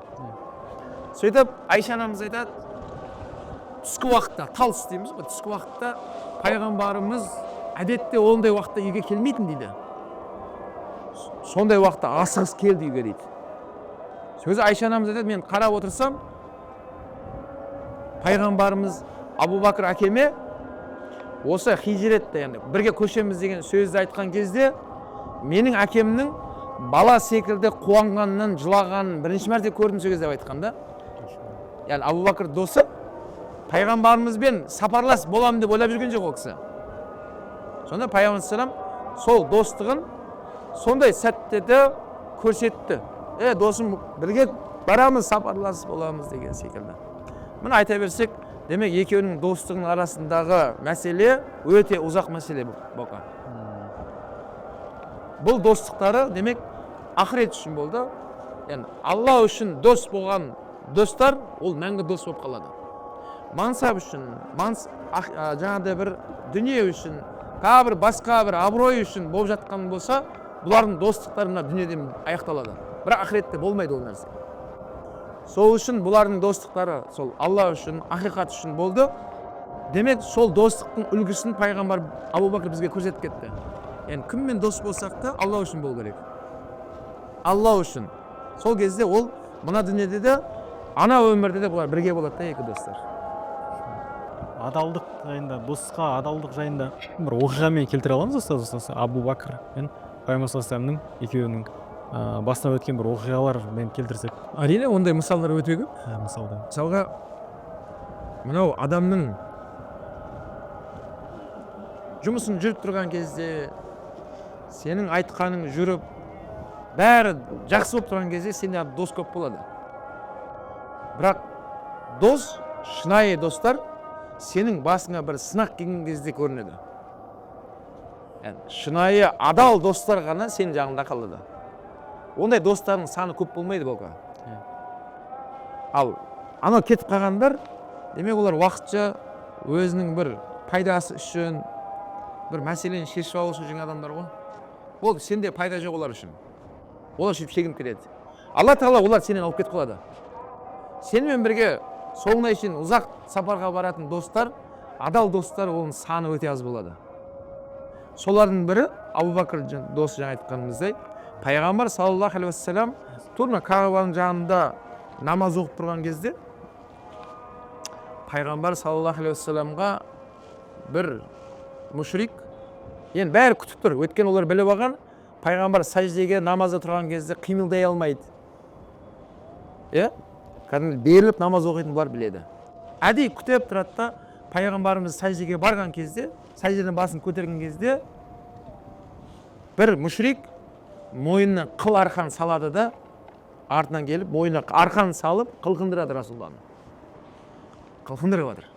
Сөйтіп Айша анамыз айтады, түскі уақытта, талыс дейміз ғой, түскі уақытта пайғамбарымыз әдетте ондай уақытта үйге келмейтін дейді. Сондай уақытта асығыс келді үйге дейді. Сөзі Айша анамыз айтады, мен қарап отырсам, пайғамбарымыз Абу Бәкір әкеме осы хижретте, яғни бірге көшеміз деген сөзді айтқан кезде, менің әкемнің бала секілді қуанғаннан жылағанын бірінші мәрте көрдім сол кезде деп айтқан да. Яғни Абу Бәкір досы пайғамбарымызбен сапарлас боламын деп ойлап жүрген жоқ ол кісі. Сонда пайғамбар салам сол достығын сондай сәтте де көрсетті. Досым, бірге барамыз, сапарлас боламыз деген секілді. Мына айта берсек, демек екеуінің достығының арасындағы мәселе өте ұзақ мәселе болған. Бұл достықтары демек ақырет үшін болды. Яғни Алла үшін дос болған достар ол мәңгі дос болып қалады. Мансап үшін, жаңағыдай бір дүние үшін, басқа бір абырой үшін болып жатқан болса, бұлардың достықтары мына дүниеден аяқталады. Бірақ ақыретте болмайды ол нәрсе. Сол үшін бұлардың достықтары сол Алла үшін, ақиқат үшін болды. Демек сол достықтың үлгісін пайғамбар Абу Бәкір бізге көрсетіп кетті. Яғни кіммен дос болсақ та Алла үшін болу керек. Алла үшін. Сол кезде ол мына дүниеде де, ана өмірде де бұлар бірге болады да, екі достар. Адалдық жайында, досқа адалдық жайында бір оқиғамен келтіре аламыз ұстаз? Абу Бәкір мен пайғамбар саллаллаху алейхи вассаламның екеуінің басынан өткен бір оқиғалармен келтірсек. Әрине, ондай мысалдар өте көп. Мысалға, мынау адамның жұмысын жүріп тұрған кезде, сенің айтқаның жүріп, бәрі жақсы болып тұрған кезде сенде дос көп болады. Бірақ дос, шынайы достар, сенің басыңа бір сынақ келген кезде көрінеді. Шынайы адал достар ғана сенің жағында қалады. Ондай достардың саны көп болмайды болға. Ал анау кетіп қалғандар, демек олар уақытша өзінің бір пайдасы үшін, бір мәселені шешіп алу үшін жүрген адамдар ғой. Ол сенде пайда жоқ олар үшін. Олар сөйтіп шегініп кетеді. Алла Тағала олар сенен алып кетіп қалады. Сенімен бірге соңына шейін ұзақ сапарға баратын достар, адал достар, оның саны өте аз болады. Солардың бірі Абу Бәкір досы, жаңа айтқанымыздай, пайғамбар саллаллаху алейхи вассалам тура Кағбаның жанында намаз оқып тұрған кезде, пайғамбар саллаллаху алейхи вассаламға бір мушрик, енді бәрі күтіп тұр, өткен олар біліп алған, пайғамбар сәждеге намазда тұрған кезде қимылдай алмайды. Кәдімгі беріліп намаз оқитын бұлар біледі. Әдейі күтіп тұрады да, пайғамбарымыз сәждеге барған кезде, сәждеден басын көтерген кезде, бір мушрик мойнына қыл арқан салады да, артынан келіп, мойнына арқан салып, қылқындырады Расулланы. Қылқындырып жатыр.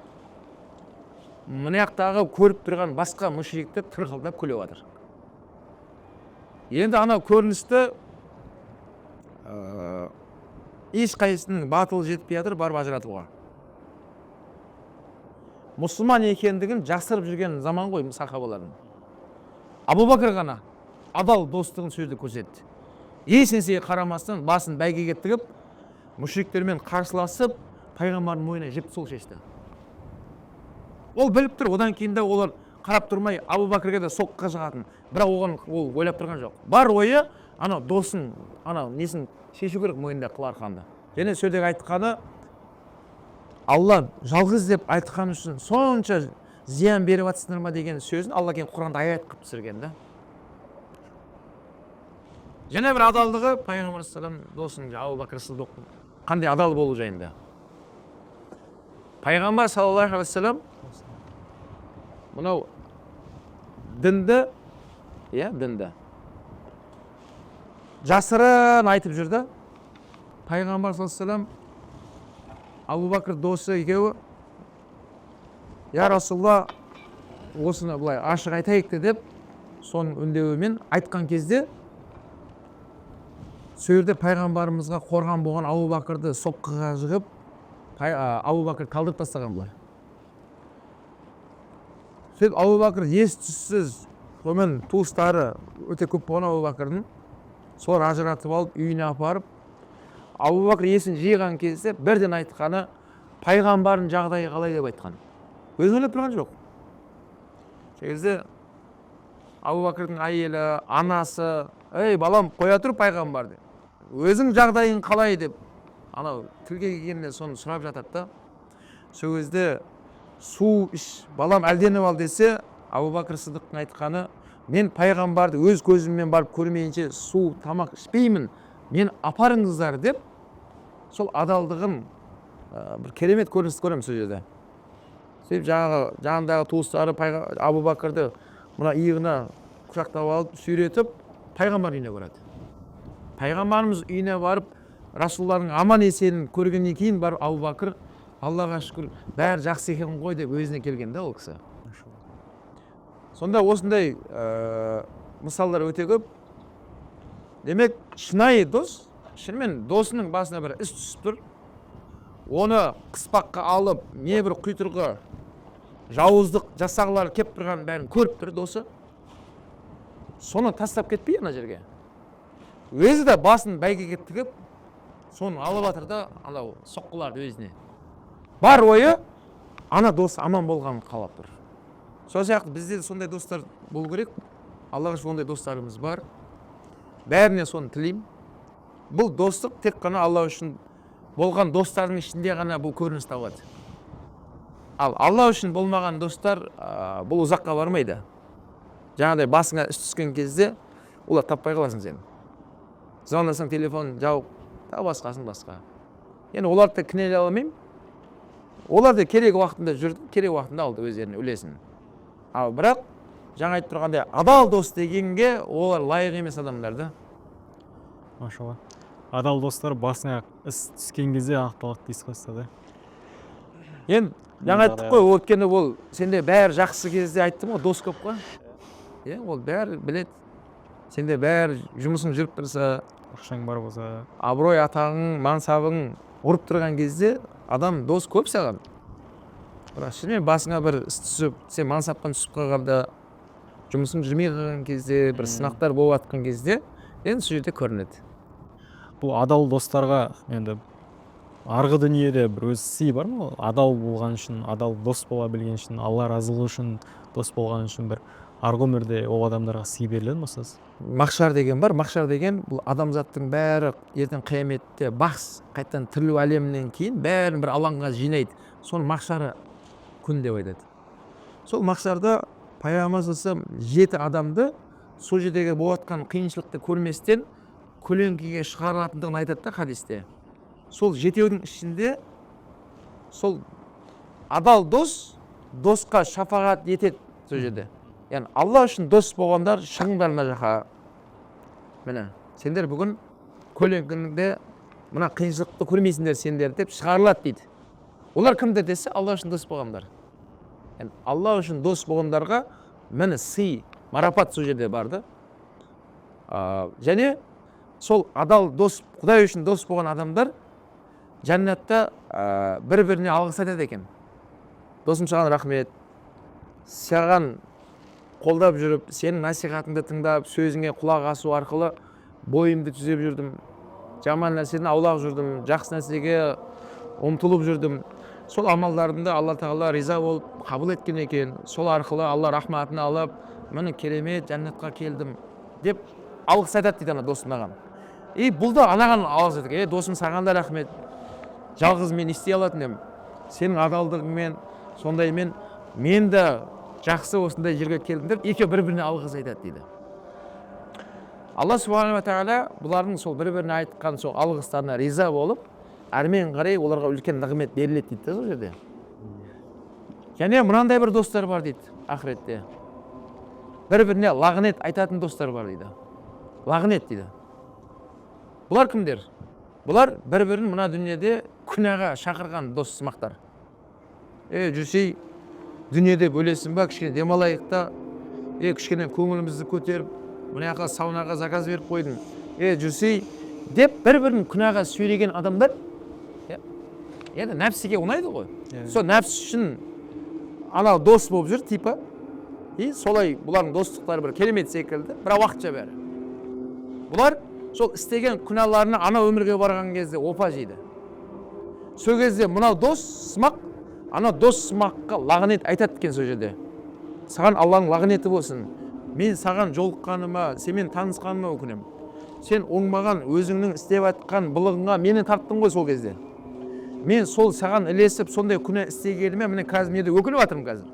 Мына жақтағы көріп тұрған басқа мушриктер тырқылдап күліп жатыр. Енді анау көріністі ешқайсының батылы жетпей жатыр, барып ажыратуға. Мұсылман екендігін жасырып жүрген заман ғой сахабалардың. Абу Бәкір ғана адал достығын сөзді көрсетті. Еш нәрсеге қарамастан басын бәйгеге тігіп, мушриктермен қарсыласып, пайғамбардың мойнына жіп сол шешті. Ол біліп тұр, одан кейін де олар қарап тұрмай Абу Бәкірге де соққыға жығатын. Бірақ оған ол ойлап тұрған жоқ. Бар ойы анау досын, анау несін шешу керек мойнында қыл арқанды. Және сөздегі айтқаны, Алла жалғыз деп айтқан үшін сонша зиян беріп жатсыңдар ма деген сөзін Алла кейін Құранда аят қылып түсірген да. Және бір адалдығы пайғамбар салам досын Абу Бәкір Сиддиқ қандай адал болу жайында. Пайғамбар саллаллаху алейхи вассалам мынау дінді жасырын айтып жүр да. Пайғамбар саллаллаху алейхи вассалам Абу Бәкір досы екеуі, я Расулалла, осыны былай ашық айтайық деп, соның үндеуімен айтқан кезде, сол жерде пайғамбарымызға қорған болған Абу Бәкірді соққыға жығып, Абу Бәкір талдырып тастаған былай. Сөйтіп Абу Бәкір ес-түссіз, сонымен туыстары өте көп болған Абу Бәкірдің, солар ажыратып алып, үйіне апарып, Абу Бәкір есін жиған кезде бірден айтқаны пайғамбардың жағдайы қалай деп айтқан. Өзін ойлап тұрған жоқ. Сол кезде Абу Бәкірдің әйелі, анасы, ей балам, қоя тұр пайғамбарды. Өзің жағдайың қалай деп, анау тілге келгенде соны сұрап жатады да. Сол кезде су іш, балам әлденіп ал десе, Абу Бәкір Сыдықтың айтқаны, мен пайғамбарды өз көзіммен барып көрмейінше су, тамақ ішпеймін, мен апарыңыздар деп, сол адалдығын бір керемет көрініс көремін сол жерде. Сөйтіп жаңағы туыстары Абу Бәкірді мына иығына құшақтап алып, сүйретіп, пайғамбар үйіне барады. Пайғамбарымыз үйіне барып, Расулаллахның аман есенін көргеннен кейін барып, Абу Бәкір, Аллаға шүкір, бәрі жақсы екен ғой деп өзіне келген да ол кісі. Сонда осындай мысалдар өте көп. Демек, шынайы дос, шынымен досының басына бір іс түсіп тұр. Оны қыспаққа алып, не бір құйтырғы, жауыздық жасағылар кеп тұрған бәрін көріп тұр досы. Соны тастап кетпей ана жерге. Өзі де басын бәйгеге тігіп, соны алып жатыр да, анау соққыларды өзіне. Бар ойы, ана дос аман болғанын қалап тұр. Сол сияқты бізде сондай достар болу керек. Аллаға шүкір ондай достарымыз бар. Бәріне соны тілеймін. Бұл достық тек қана Алла үшін болған достардың ішінде ғана бұл көрініс табады. Ал Алла үшін болмаған достар бұл ұзаққа бармайды. Жаңағыдай басыңа іс түскен кезде олар таппай қаласың сен. Звондасаң телефон жауып, басқасын басқа. Енді оларды кінәлай алмаймын. Олар да керек уақытында жүрді, керек уақытында алды өздеріне үлесін. Ал бірақ жаңа айтып тұрғандай адал дос дегенге олар лайық емес адамдар да. Машалла. Адал достар басыңа іс түскен кезде ақталады дейсіз ғой да. Енді жаңа айттық қой, өткені ол сенде бәрі жақсы кезде айттым ғой, дос көп қой. Ол бәрі білет. Сенде бәрі жұмысың жүріп тұрса, ақшаң бар болса, абырой атағың, мансабың ұрып тұрған кезде адам дос көп саған. Бірақ шынымен басыңа бір іс түсіп, сен мансаптан түсіп қалғанда, жұмысың жүрмей қалған кезде, бір сынақтар болып жатқан кезде, енді сол жерде көрінеді. Бұл адал достарға енді арғы дүниеде бір өз сый бар ма? Адал болған үшін, адал дос бола білген үшін, Алла разылығы үшін дос болған үшін бір арғы өмірде ол адамдарға сый беріледі ме сіз? Махшар деген бар. Махшар деген бұл адамзаттың бәрі ертең қияметте бақс қайтадан тірілу әлемінен кейін бәрін бір алаңға жинайды. Соны махшары күн деп айтады. Сол махшарда пайғамбар саллаллаху 7 адамды сол жердегі болатқан қиыншылықты көрместен көлеңкеге шығарылатындығын айтады да хадисте. Сол 7-дің ішінде сол адал дос досқа шафағат етеді сол жерде. Яғни Алла үшін дос болғандар шығыңдар мына жаққа. Міне, сендер бүгін көлеңкеңде мына қиыншылықты көрмейсіңдер сендер деп шығарылады дейді. Олар кімдер десе, Алла үшін дос болғандар. Яғни Алла үшін дос болғандарға міне сый, марапат сол жерде бар да. Және сол адал дос, Құдай үшін дос болған адамдар жәннатта бір-біріне алғыс айтады екен. Досым саған рахмет. Саған қолдап жүріп, сенің насихатыңды тыңдап, сөзіңе құлақ асу арқылы бойымды түзеп жүрдім. Жаман нәрседен аулақ жүрдім, жақсы нәрсеге ұмтылып жүрдім. Сол амалдарымды Алла Тағала риза болып қабыл еткен екен. Сол арқылы Алла рахматын алып, міне керемет жәннатқа келдім деп алғыс айтады дейді ана досым маған. Бұл да анаған алғыс айтады. Досым саған да рахмет. Жалғыз мен істей алатын едім. Сенің адалдығыңмен, сондаймен мен де жақсы осындай жерге келдім деп екеуі бір-біріне алғыс айтады дейді. Алла субхана ва тағала бұлардың сол бір-біріне айтқан сол алғыстарына риза болып, әрмен қарай оларға үлкен нығмет беріледі дейді сол жерде. Және мынандай бір достар бар дейді ақыретте. Бір-біріне лағнет айтатын достар бар дейді. Лағнет дейді. Бұлар кімдер? Бұлар бір-бірін мына дүниеде күнәға шақырған дос сымақтар. Жүрсей, дүниеде бөлесің ба, кішкене демалайық та, кішкене көңілімізді көтеріп, мына жаққа саунаға заказ беріп қойдың. Жүрсей, деп бір-бірін күнәға сөйлеген адамдар, енді нәпсіге ұнайды ғой. Сол нәпсі үшін анау дос болып жүр, типа. Солай бұлардың достықтары бір керемет секілді, бірақ уақытша бәрі. Бұлар сол істеген күнәларына ана өмірге барған кезде опа жейді. Сол кезде мынау дос сымақ, ана дос сымаққа лағынет айтады екен сол жерде. Саған Алланың лағынеті болсын. Мен саған жолыққаныма, сенімен танысқаныма өкінем. Сен оңбаған өзіңнің істеп атқан былығыңа мені тарттың ғой сол кезде. Мен сол саған ілесіп, сондай күнә істегеніме мені қазір менде өкініп жатырмын қазір.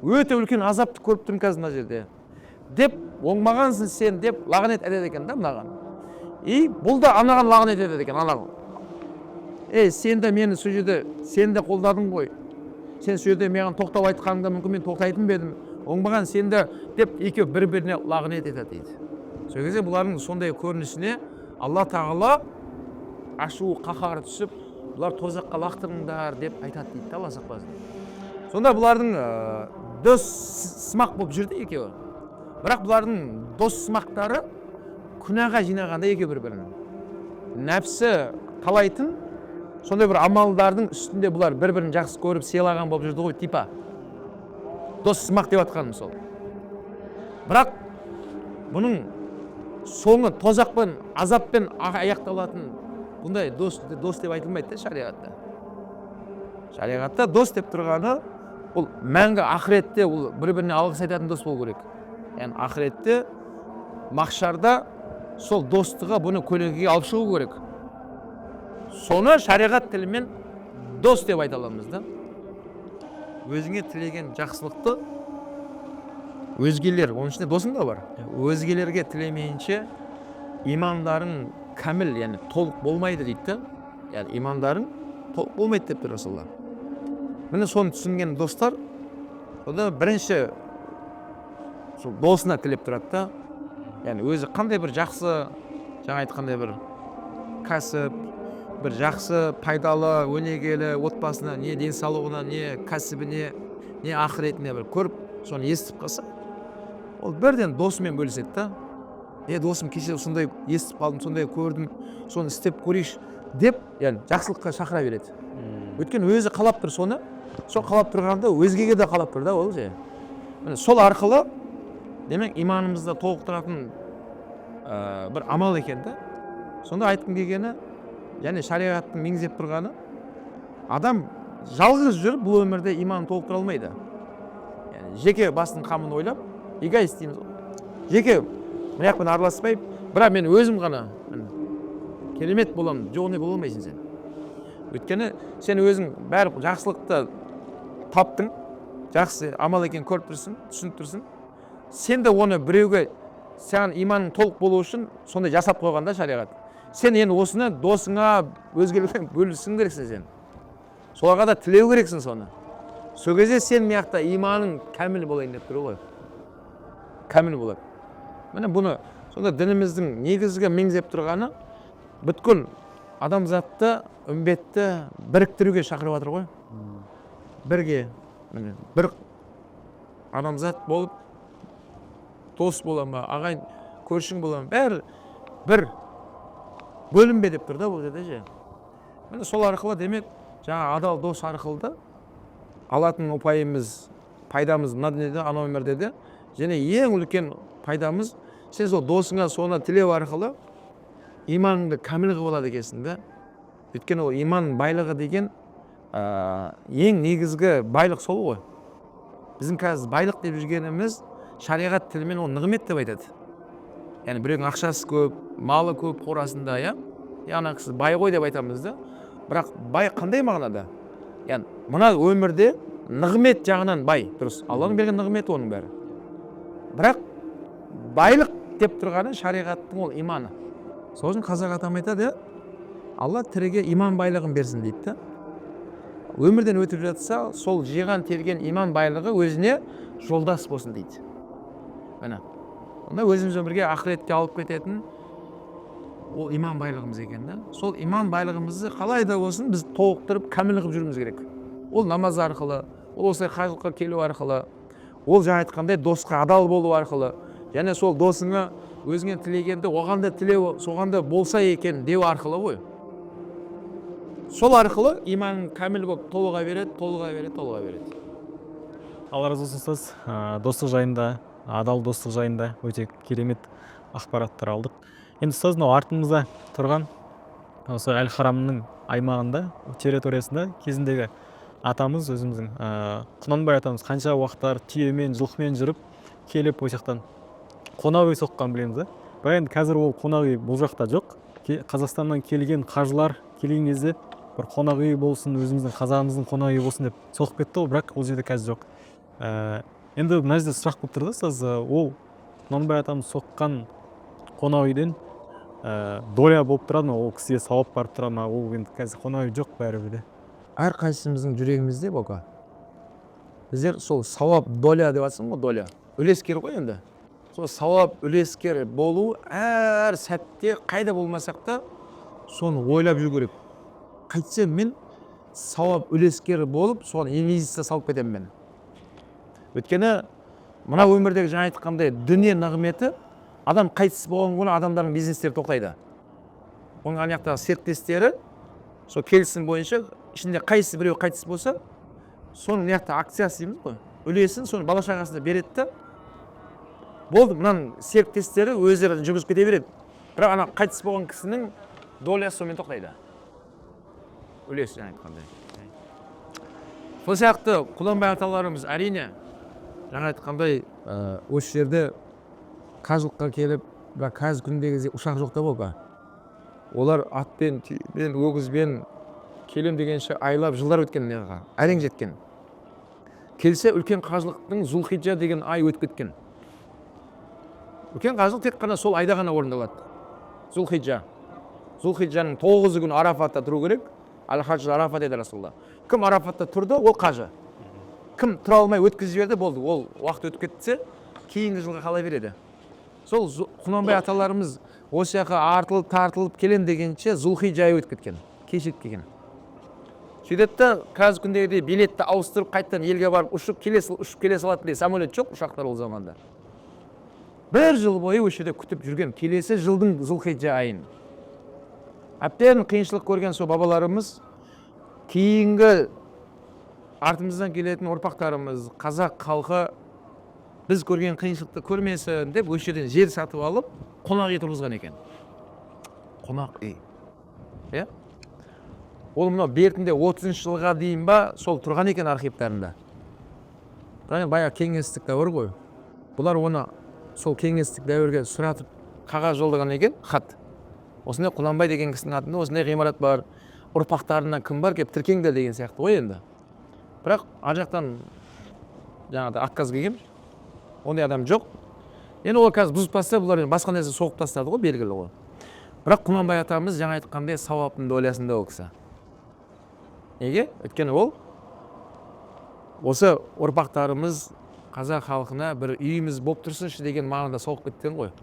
Өте үлкен азапты көріп тұрмын қазір мына жерде. Деп оңбағансың сен деп лағынет етеді екен да мынаған. Бұл да анаған лағынет етеді екен, анаған. Сен де мені сол жерде, сен де қолдадың ғой. Сен сол жерде маған тоқтау айтқаныңда мүмкін мен тоқтайтын бедім. Оңбаған сен де деп екеуі бір-біріне лағынет етеді дейді. Сол кезде бұлардың сондай көрінісіне Алла тағала ашуы қаһары түсіп, бұлар тозаққа лақтырыңдар деп айтады дейді, Алла сақтасын. Сонда бұлардың дос сымақ болып жүрді екеуі. Бірақ бұлардың дос сымақтары күнәға жинағанда екеуі бір-бірін. Нәпсі талайтын, сондай бір амалдардың үстінде бұлар бір-бірін жақсы көріп сыйлаған болып жүрді ғой, типа. Дос сымақ деп атқаным сол. Бірақ бұның соңы тозақпен, азаппен аяқталатын бұндай дос деп айтылмайды шариғатта. Шариғатта дос деп тұрғаны ол мәңгі ақыретте ол бір-біріне алғыс айтатын дос болу керек. Яғни ақыретте, махшарда сол достығы бұны көлеңкеге алып шығу керек. Соны шариғат тілімен дос деп айта аламыз да. Өзіңе тілеген жақсылықты өзгелер, оның ішінде досың да бар. Өзгелерге тілемейінше имандарың кәміл, яғни толық болмайды дейді. Яғни имандарың толық болмайды деп тұр Расулалла. Міне соны түсінген достар, ода бірінші сол досына тілеп тұрады да. Яғни өзі қандай бір жақсы, жаңа айтқандай бір кәсіп, бір жақсы, пайдалы, өнегелі отбасына, не денсаулығына, не кәсібіне, не ақыретіне бір көріп, соны естіп қалса, ол бірден досымен бөліседі да. Досым кеше сондай естіп қалдым, сондай көрдім, соны істеп көрейш деп, яғни жақсылыққа шақыра береді. Өйткені өзі қалап тұр соны, сол қалап тұрғанда өзгеге де қалап тұр да ол же. Сол арқылы демек иманымызды толықтыратын бір амал екен да. Сонда айтқым келгені, яғни шариғаттың меңзеп тұрғаны, адам жалғыз жүріп бұл өмірде иманын толықтыра алмайды. Яғни жеке басының қамын ойлап, эгоист дейміз. Жеке мына жақпен араласпай, бірақ мен өзім ғана керемет боламын, жоғыне бола алмайсың сен. Өйткені сен өзің бәрі жақсылықты таптың, жақсы амал екен көріп тұрсың, түсініп тұрсың. Сен де оны біреуге саған иманың толық болу үшін сондай жасап қойғанда шариғат. Сен енді осыны досыңа, өзгелерге бөлісің керексің сен. Соларға да тілеу керексің соны. Сол кезде сен мияқта иманың кәміл болайын деп тұр ғой. Кәміл болады. Міне бұны сонда дініміздің негізгі меңзеп тұрғаны бүткіл адамзатты, үмбетті біріктіруге шақырып жатыр ғой. Бірге, бір адамзат болып, дос бола ма, ағайын, көршің бола ма, бәрі бір бөлінбе деп тұр да бұл жерде же. Міне сол арқылы демек, жаңа адал дос арқылы да алатын ұпайымыз, пайдамыз мына дүниеде, ана өмірде де, және ең үлкен пайдамыз, сен сол досыңа соны тілеу арқылы иманыңды кәміл қылып алады екенсің да. Өйткені ол иман байлығы деген ең негізгі байлық сол ғой. Біздің қазір байлық деп жүргеніміз шариғат тілімен ол нығмет деп айтады. Яғни біреудің ақшасы көп, малы көп қорасында, ана кісі бай ғой деп айтамыз да. Бірақ бай қандай мағынада? Яғни мына өмірде нығмет жағынан бай, дұрыс. Алланың берген нығметі оның бәрі. Бірақ байлық деп тұрғаны шариғаттың ол иманы. Сол үшін қазақ атам айтады, Алла тіріге иман байлығын берсін дейді. Өмірден өтіп жатса, сол жиған терген иман байлығы өзіне жолдас болсын дейді. Міне. Онда өзіміз өмірге ақыретке алып кететін ол иман байлығымыз екен да. Сол иман байлығымызды қалай да болсын біз толықтырып кәміл қылып жүруіміз керек. Ол намаз арқылы, ол осылай қажылыққа келу арқылы, ол жаңа айтқандай досқа адал болу арқылы, және сол досыңа өзіңе тілегенді оған да тілеу, соған да болса екен деу арқылы ғой. Сол арқылы иманың кәміл болып толыға береді. Алла разы болсын ұстаз. Достық жайында, адал достық жайында өте керемет ақпараттар алдық. Енді ұстаз, мынау артымызда тұрған осы әл харамның аймағында, территориясында кезіндегі атамыз, өзіміздің Құнанбай атамыз қанша уақыттар түйемен, жылқымен жүріп келіп осы жақтан қонақ үй соққан білеміз да. Бірақ енді қазір ол қонақ үй бұл жақта жоқ. Қазақстаннан келген қажылар келген кезде бір қонақ үй болсын, өзіміздің қазағымыздың қонақ үйі болсын деп соғып кетті ғой, бірақ ол жерде қазір жоқ. Енді мына жерде сұрақ болып тұрды, ұстаз, ол Құнанбай атамыз соққан қонақ үйден доля болып тұрады ма, ол кісіге сауап барып тұрады ма? Ол енді қазір қонақ үй жоқ бәрібір де. Әрқайсымыздың жүрегімізде бока. Біздер сол сауап доля деп жатсың ғой, доля. Үлескер ғой енді. Сол сауап үлескер болу әр сәтте қайда болмасақ та соны ойлап жүру керек. Қайтсем мен сауап үлескер болып, соны инвестиция салып кетемін мен. Өйткені мына өмірдегі жаңа айтқандай дүние нығметі, адам қайтыс болған күні адамдардың бизнестері тоқтайды. Оның аяқтағы серіктестері сол келісім бойынша ішінде қайсы біреу қайтыс болса, соның аяқта акциясы дейміз ғой, үлесін соны бала шағасына береді да, болды, мынаның серіктестері өздері жүргізіп кете береді. Бірақ ана қайтыс болған кісінің долясы сонымен тоқтайды. Үлесі жаңа айтқандай. Сол сияқты Құнанбай аталарымыз әрине жаңа айтқандай осы жерде қажылыққа келіп, қазір күндегі ұшақ жоқ та болды. Олар атпен, түйемен, өгізбен келем дегенше айлап жылдар өткен, әрең жеткен. Келсе үлкен қажылықтың Зулхиджа деген ай өтіп кеткен. Үлкен қажылық тек қана сол айда ғана орындалады. Зулхиджа. Зулхиджаның 9 күні Арафатта тұру керек. Ал-Хаджл Арафа деді Расулалла. Кім Арафатта тұрды, ол қажы. Кім тұра алмай өткізіп жіберді, болды. Ол уақыт өтіп кетсе, кейінгі жылға қала береді. Сол Құнанбай аталарымыз осы жаққа артылып, тартылып келем дегенше Зулхиджа айы өтіп кеткен. Кешігіп келген. Сөйтеді, қазір күндегідей билетті ауыстырып, қайттан елге барып ұшып келе салатын самолет жоқ, ұшақтар ол заманда. Бір жыл бойы осы жерде күтіп жүрген, келесі жылдың Зулхиджа айын. Әбден қиыншылық көрген сол бабаларымыз, кейінгі артымыздан келетін ұрпақтарымыз, қазақ халқы біз көрген қиыншылықты көрмесін деп осы жерден жер сатып алып, қонақ үй тұрғызған екен. Қонақ үй. Ол мынау бертінде 30 жылға дейін ба сол тұрған екен архивтарында. Бая кеңестік дәуір ғой. Бұлар оны сол кеңестік дәуірге сұратып қағаз жолдаған екен, хат. Осындай Құнанбай деген кісінің атында осындай ғимарат бар, ұрпақтарынан кім бар кеп тіркеңдер деген сияқты ғой енді. Бірақ ар жақтан жаңағыдай отказ келген, ондай адам жоқ. Енді ол қазір бұзып тастап, бұлар басқа нәрсе соғып тастады ғой, белгілі ғой. Бірақ Құнанбай атамыз жаңа айтқандай сауаптың долясында ол кісі. Неге? Өйткені ол осы ұрпақтарымыз қазақ халқына бір үйіміз болып тұрсыншы деген мағынада соғып кеткен ғой.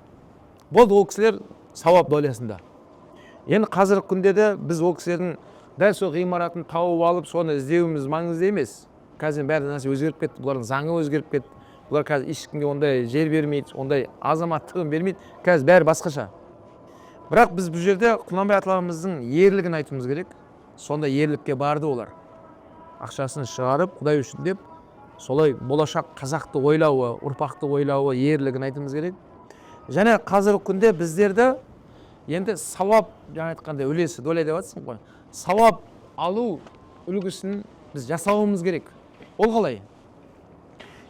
Болды, ол кісілер сауап долясында. Енді қазіргі күнде де біз ол кісілердің дәл сол ғимаратын тауып алып, соны іздеуіміз маңызды емес. Қазір бәрі нәрсе өзгеріп кетті, бұлардың заңы өзгеріп кетті. Бұлар қазір ешкімге ондай жер бермейді, ондай азаматтығын бермейді. Қазір бәрі басқаша. Бірақ біз бұл жерде Құнанбай аталарымыздың ерлігін айтуымыз керек. Сонда ерлікке барды олар. Ақшасын шығарып, Құдай үшін деп, солай болашақ қазақты ойлауы, ұрпақты ойлауы, ерлігін айтуымыз керек. Және қазіргі күнде біздерді енді сауап, жаңа айтқандай үлесі, доля деп жатсың ғой. Сауап алу үлгісін біз жасауымыз керек. Ол қалай?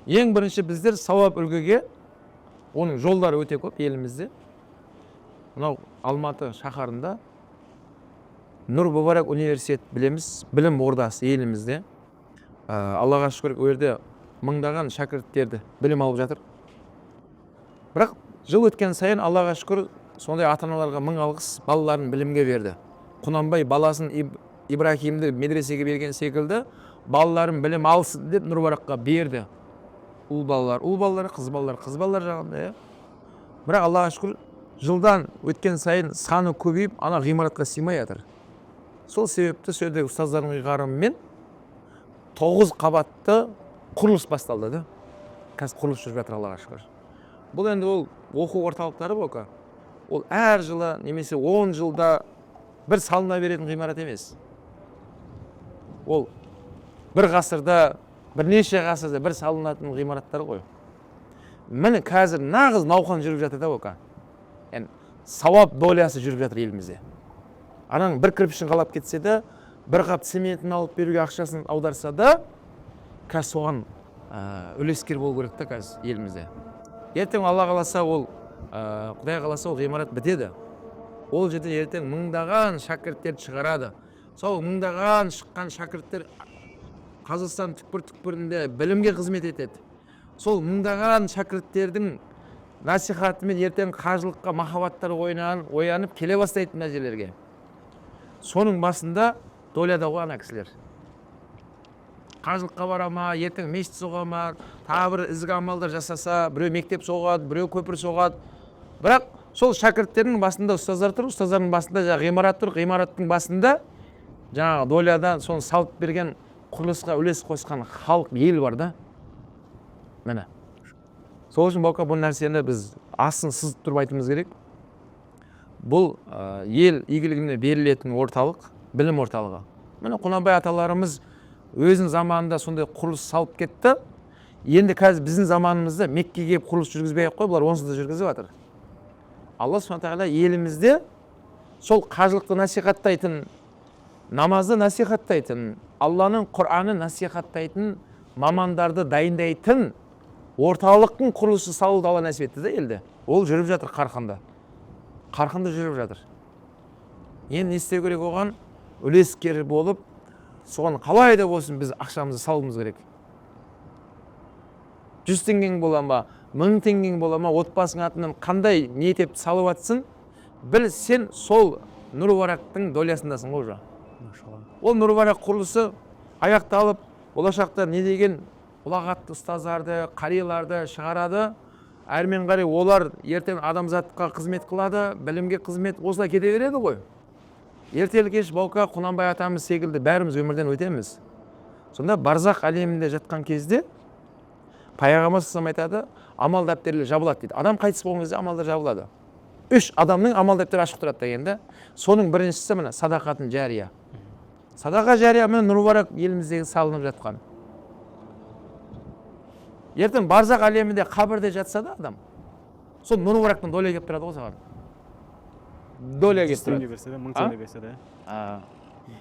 Ең бірінші біздер сауап үлгіге, оның жолдары өте көп елімізде. Мынау Алматы шаһарында Нұр Мүбарак университет білеміз, білім ордасы елімізде. Аллаға шүкір, ол жерде мыңдаған шәкірттерді білім алып жатыр. Бірақ жыл өткен сайын Аллаға шүкір, сондай ата-аналарға мың алғыс балаларын білімге берді. Құнанбай баласын Ибрахимді медресеге берген секілді, балаларын білім алсын деп Нұр Мүбаракқа берді. Ұл балалар, қыз балалар жағында. Бірақ Аллаға шүкір, жылдан өткен сайын саны көбейіп ана ғимаратқа сыймай жатыр. Сол себепті сол жердегі ұстаздардың ұйғарымымен 9 қабатты құрылыс басталды да. Қазір құрылыс жүріп жатыр, Аллаға шүкір. Бұл енді ол оқу орталықтары бока. Ол әр жылы немесе 10 жылда бір салына беретін ғимарат емес. Ол бір ғасырда, бірнеше ғасырда бір салынатын ғимараттар ғой. Міне қазір нағыз науқан жүріп жатыр да бока. Yani сауап долясы жүріп жатыр елімізде. Ананың бір кірпішін қалап кетсе де, бір қап цементін алып беруге ақшасын аударса да, қазір соған үлескер болу керек та қазір елімізде. Ертең Алла қаласа ол, Құдай қаласа ол ғимарат бітеді. Ол жерде ертең мыңдаған шәкірттер шығарады. Сол мыңдаған шыққан шәкірттер Қазақстан түкпір-түкпірінде білімге қызмет етеді. Сол мыңдаған шәкірттердің насихатымен ертең қажылыққа махаббаттар оянып келе бастайды мына жерлерге. Соның басында доляда ғой ана кісілер. Қажылыққа бара ма, ертең мешіт соға ма, тағы бір ізгі амалдар жасаса, біреу мектеп соғады, біреу көпір соғады. Бірақ сол шәкірттердің басында ұстаздар тұр, ұстаздардың басында ғимарат тұр, ғимараттың басында жаңағы долядан соны салып берген құрылысқа үлес қосқан халық, ел бар да. Міне. Сол үшін бока бұл нәрсені біз асын сызып тұрып айтымыз керек. Бұл ел игілігіне берілетін орталық, білім орталығы. Міне Құнанбай аталарымыз өзінің заманында сондай құрылыс салып кетті. Енді қазір біздің заманымызда Меккеге келіп құрылыс жүргізбей ақ қой, бұлар онсыз да жүргізіп жатыр. Алла Сүбхана тағала елімізде сол қажылықты насихаттайтын, намазды насихаттайтын, Алланың Құранын насихаттайтын мамандарды дайындайтын орталықтың құрылысы салуды Алла нәсіп етті де елде. Ол жүріп жатыр қарқынды. Қарқынды жүріп жатыр. Енді не істеу керек оған? Үлескер болып, соған қалай да болсын біз ақшамызды салуымыз керек. 100 теңгең бола ма, 1000 теңгең бола ма, отбасың атынан қандай ниет етіп салып атсың, біл сен сол Нұр-Варақтың долясындасың ғой. Ол Нұр-Варақ құрылысы аяқталып, болашақта не деген ұлағатты ұстаздарды, қарияларды шығарады. Әрмен қарай олар ертең адамзатқа қызмет қылады, білімге қызмет, осылай кете береді ғой. Ертелі кеш баука Құнанбай атамыз секілді бәріміз өмірден өтеміз. Сонда барзақ әлемінде жатқан кезде Пайғамбар айтады, амал дәптерлері жабылады дейді. Адам қайтыс болған кезде амалдар жабылады. 3 адамның амал дәптері ашық тұрады дегенде, соның біріншісі міне садақатын жария. Садақа жария міне Нұр-Варақ еліміздегі салынып жатқан. Ертең барзақ әлемінде қабірде жатса да адам, сол Нұр-Варақтан доля келіп тұрады ғой саған. Доля келіп тұрады. 1000 теңге берсе де.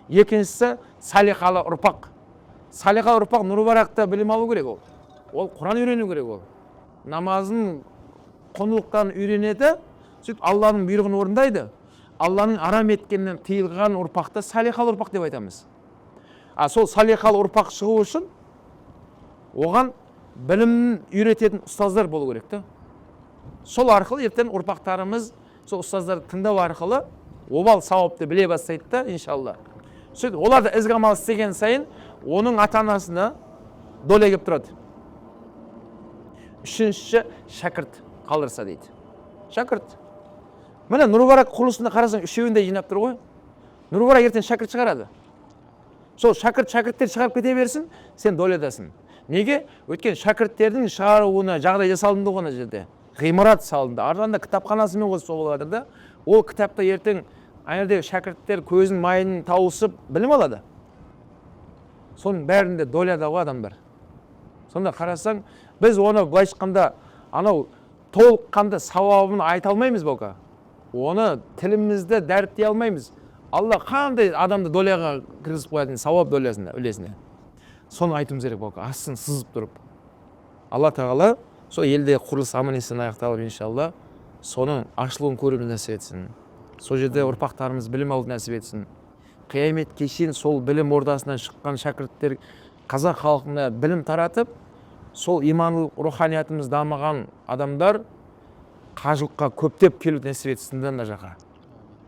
Екіншісі салиқалы ұрпақ. Салиқалы ұрпақ Нұр-Варақта білім алу керек ол. Ол Құран үйрену керек ол. Намазын құндылықтарын үйренеді, сөйтіп Алланың бұйрығын орындайды. Алланың арам еткеннен тыйылған ұрпақты салиқалы ұрпақ деп айтамыз. Сол салиқалы ұрпақ шығу үшін оған білім үйрететін ұстаздар болу керек та. Сол арқылы ертең ұрпақтарымыз сол ұстаздарды тыңдау арқылы обал сауапты біле бастайды да, иншалла. Сөйтіп олар да ізгі амал істеген сайын оның ата-анасына доля келіп тұрады. Үшіншісі шәкірт қалдырса дейді. Шәкірт. Міне Нұр-Варақ құрылысында қарасаң үшеуінде жинап тұр ғой. Нұр-Варақ ертең шәкірт шығарады. Сол шәкірттер шығарып кете берсін, сен долядасың. Неге? Өткен шәкірттердің шығаруына жағдай жасалынды ғой ана жерде. Ғимарат салынды. Арданда кітапханасымен қосып болады да. Ол кітапта ертең ана шәкірттер көзін майын тауысып білім алады. Соның бәрінде доляда ғой адамдар. Сонда қарасаң, біз оны былай шыққанда анау толыққанды сауабын айта алмаймыз бока. Оны тілімізді дәріптей алмаймыз. Алла қандай адамды доляға кіргізіп қоятын сауап долясына, үлесіне. Соны айтуымыз керек бока, асын сызып тұрып. Алла тағала сол елде құрылыс аман-есен аяқталып иншалла, соның ашылуын көруіміз нәсіп етсін. Сол жерде ұрпақтарымыз білім алуды нәсіп етсін. Қиямет кешін сол білім ордасынан шыққан шәкірттер қазақ халқына білім таратып, сол имандылық руханиятымыз дамыған адамдар қажылыққа көптеп келуді нәсіп етсін мына жаққа.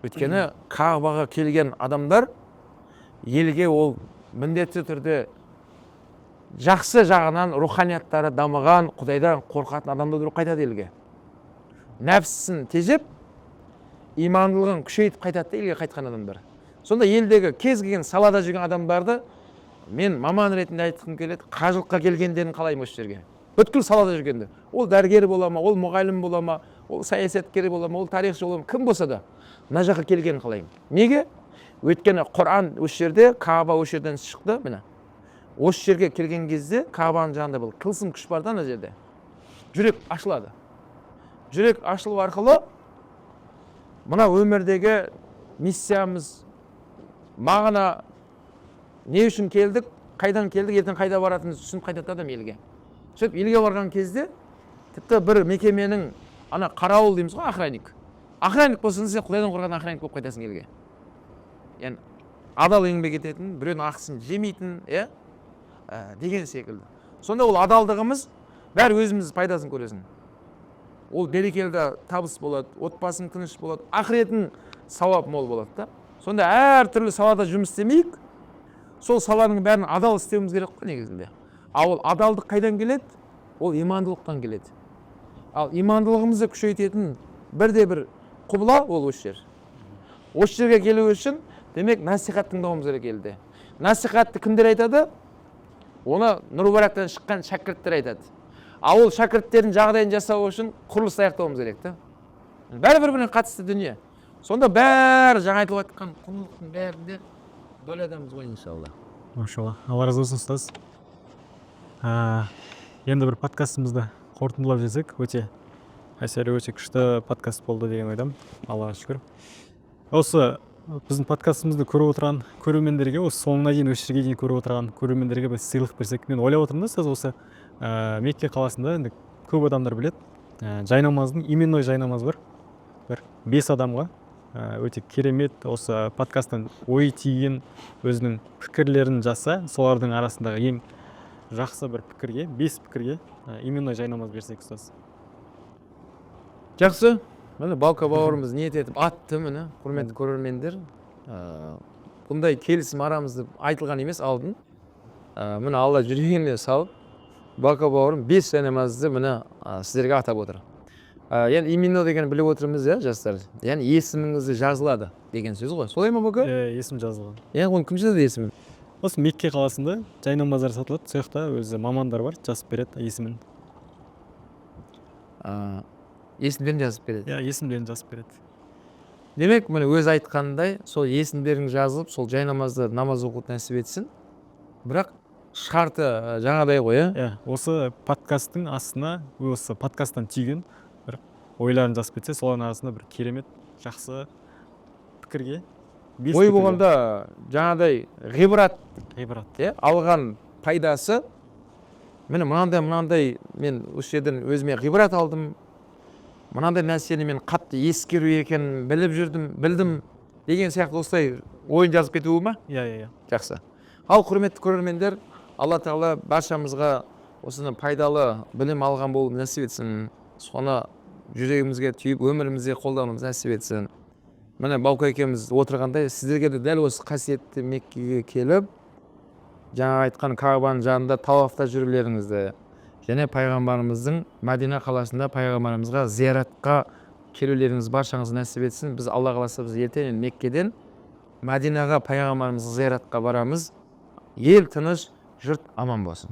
Өйткені Кағбаға келген адамдар елге ол міндетті түрде жақсы жағынан руханияттары дамыған, Құдайдан қорқатын адамдар қайтады елге. Нәпсісін тежеп, имандылығын күшейтіп қайтады да елге қайтқан адамдар. Сонда елдегі кез келген салада жүрген адамдарды мен маман ретінде айтқым келеді, қажылыққа келгендерін қалаймын осы жерге. Бүткіл салада жүргенде. Ол дәрігер бола ма, ол мұғалім бола ма, ол саясаткер бола ма, ол тарихшы бола ма, кім болса да мына жаққа келгенін қалаймын. Неге? Өйткені Құран осы жерде, Кааба осы жерден шықты, міне. Осы жерге келген кезде Каабаның жанында бұл тылсым күш бар да ана жерде. Жүрек ашылады. Жүрек ашылу арқылы мына өмірдегі миссиямыз, мағына, не үшін келдік, қайдан келдік, ертең қайда баратынымызды түсініп қайтады адам елге. Сөйтіп елге барған кезде тіпті бір мекеменің ана қарауыл дейміз ғой, охранник. Охранник болсаң сен Құдайдан қорған охранник болып қайтасың елге. Яғни адал еңбек ететін, біреудің ақысын жемейтін, деген секілді. Сонда ол адалдығымыз бәрі өзіміз пайдасын көресің. Ол берекелі табыс болады, отбасың тыныш болады, ақыретін сауап мол болады да. Сонда әртүрлі салада жұмыс істемейік, сол саланың бәрін адал істеуіміз керек қой негізінде. Ал адалдық қайдан келеді? Ол имандылықтан келеді. Ал имандылығымызды күшейтетін бірде-бір құбыла ол осы жер. Осы жерге келу үшін демек насихат тыңдауымыз керек елде. Насихатты кімдер айтады? Оны Нұр-Мүбарактан шыққан шәкірттер айтады. Ал ол шәкірттердің жағдайын жасау үшін құрылыс аяқтауымыз керек та. Бәрі бір-біріне қатысты дүние. Сонда бәрі жаңа айтылып жатқан құндылықтың бәрінде бөле адамыз ғой иншалла. Машалла. Алла разы болсын ұстаз. Енді бір подкастымызды қорытындылап жесек, өте әсері өте күшті подкаст болды деген ойдамын. Аллаға шүкір. Осы біздің подкастымызды көріп отырған көрермендерге, осы соңына дейін осы жерге дейін көріп отырған көрермендерге біз сыйлық берсек, мен ойлап отырмын да, сіз осы Мекке қаласында енді көп адамдар біледі. Жайнамаздың именной жайнамаз бар. Бір 5 адамға өте керемет осы подкасттан ой тиген өзінің пікірлерін жазса, солардың арасындағы ең жақсы бір пікірге, 5 пікірге именной жайнамаз берсек ұстаз. Жақсы. Міне Балка бауырымыз ниет етіп атты, міне құрметті көрермендер. Бұндай келісім арамызды айтылған емес алдын. Міне Алла жүрегіне салып, Балка бауырым 5 жайнамазды міне сіздерге атап отыр. Яғни именно деген біліп отырмыз, жастар. Яғни есіміңізді жазылады деген сөз ғой. Солай ма Балка? Есім жазылған. Яғни оны кім жазады есімін? Осы Мекке қаласында жайнамаздар сатылады. Сол жақта өзі мамандар бар, жазып береді есімін. Есімдерін жазып береді. Есімдерін жазып береді. Демек, міне өз айтқанындай, сол есімдерің жазылып, сол жайнамазда намаз оқуды нәсіп етсін. Бірақ шарты жаңадай ғой, осы подкасттың астына, осы подкасттан түйген бір ойларын жазып кетсе, солардың арасында бір керемет, жақсы пікірге. Ой болғанда жаңадай ғибрат, алған пайдасы, міне мынандай мен осы жерден өзіме ғибрат алдым, мынандай нәрсені мен қатты ескеру екенін біліп жүрдім, білдім деген сияқты осылай ойын жазып кетуі ма? Жақсы. Ал құрметті көрермендер, Алла Тағала баршамызға осыны пайдалы білім алған болып нәсіп етсін. Соны жүрегімізге түйіп, өмірімізде қолдануымыз нәсіп етсін. Міне Балка екеуміз отырғандай, сіздерге де дәл осы қасиетті Меккеге келіп, жаңа айтқан Каабаның жанында тауафта жүрулеріңізді, және пайғамбарымыздың Мәдина қаласында пайғамбарымызға зияратқа келулеріңіз баршаңыз нәсіп етсін. Біз Алла қаласа біз ертең Меккеден Мәдинаға пайғамбарымызға зияратқа барамыз. Ел тыныш, жұрт аман болсын.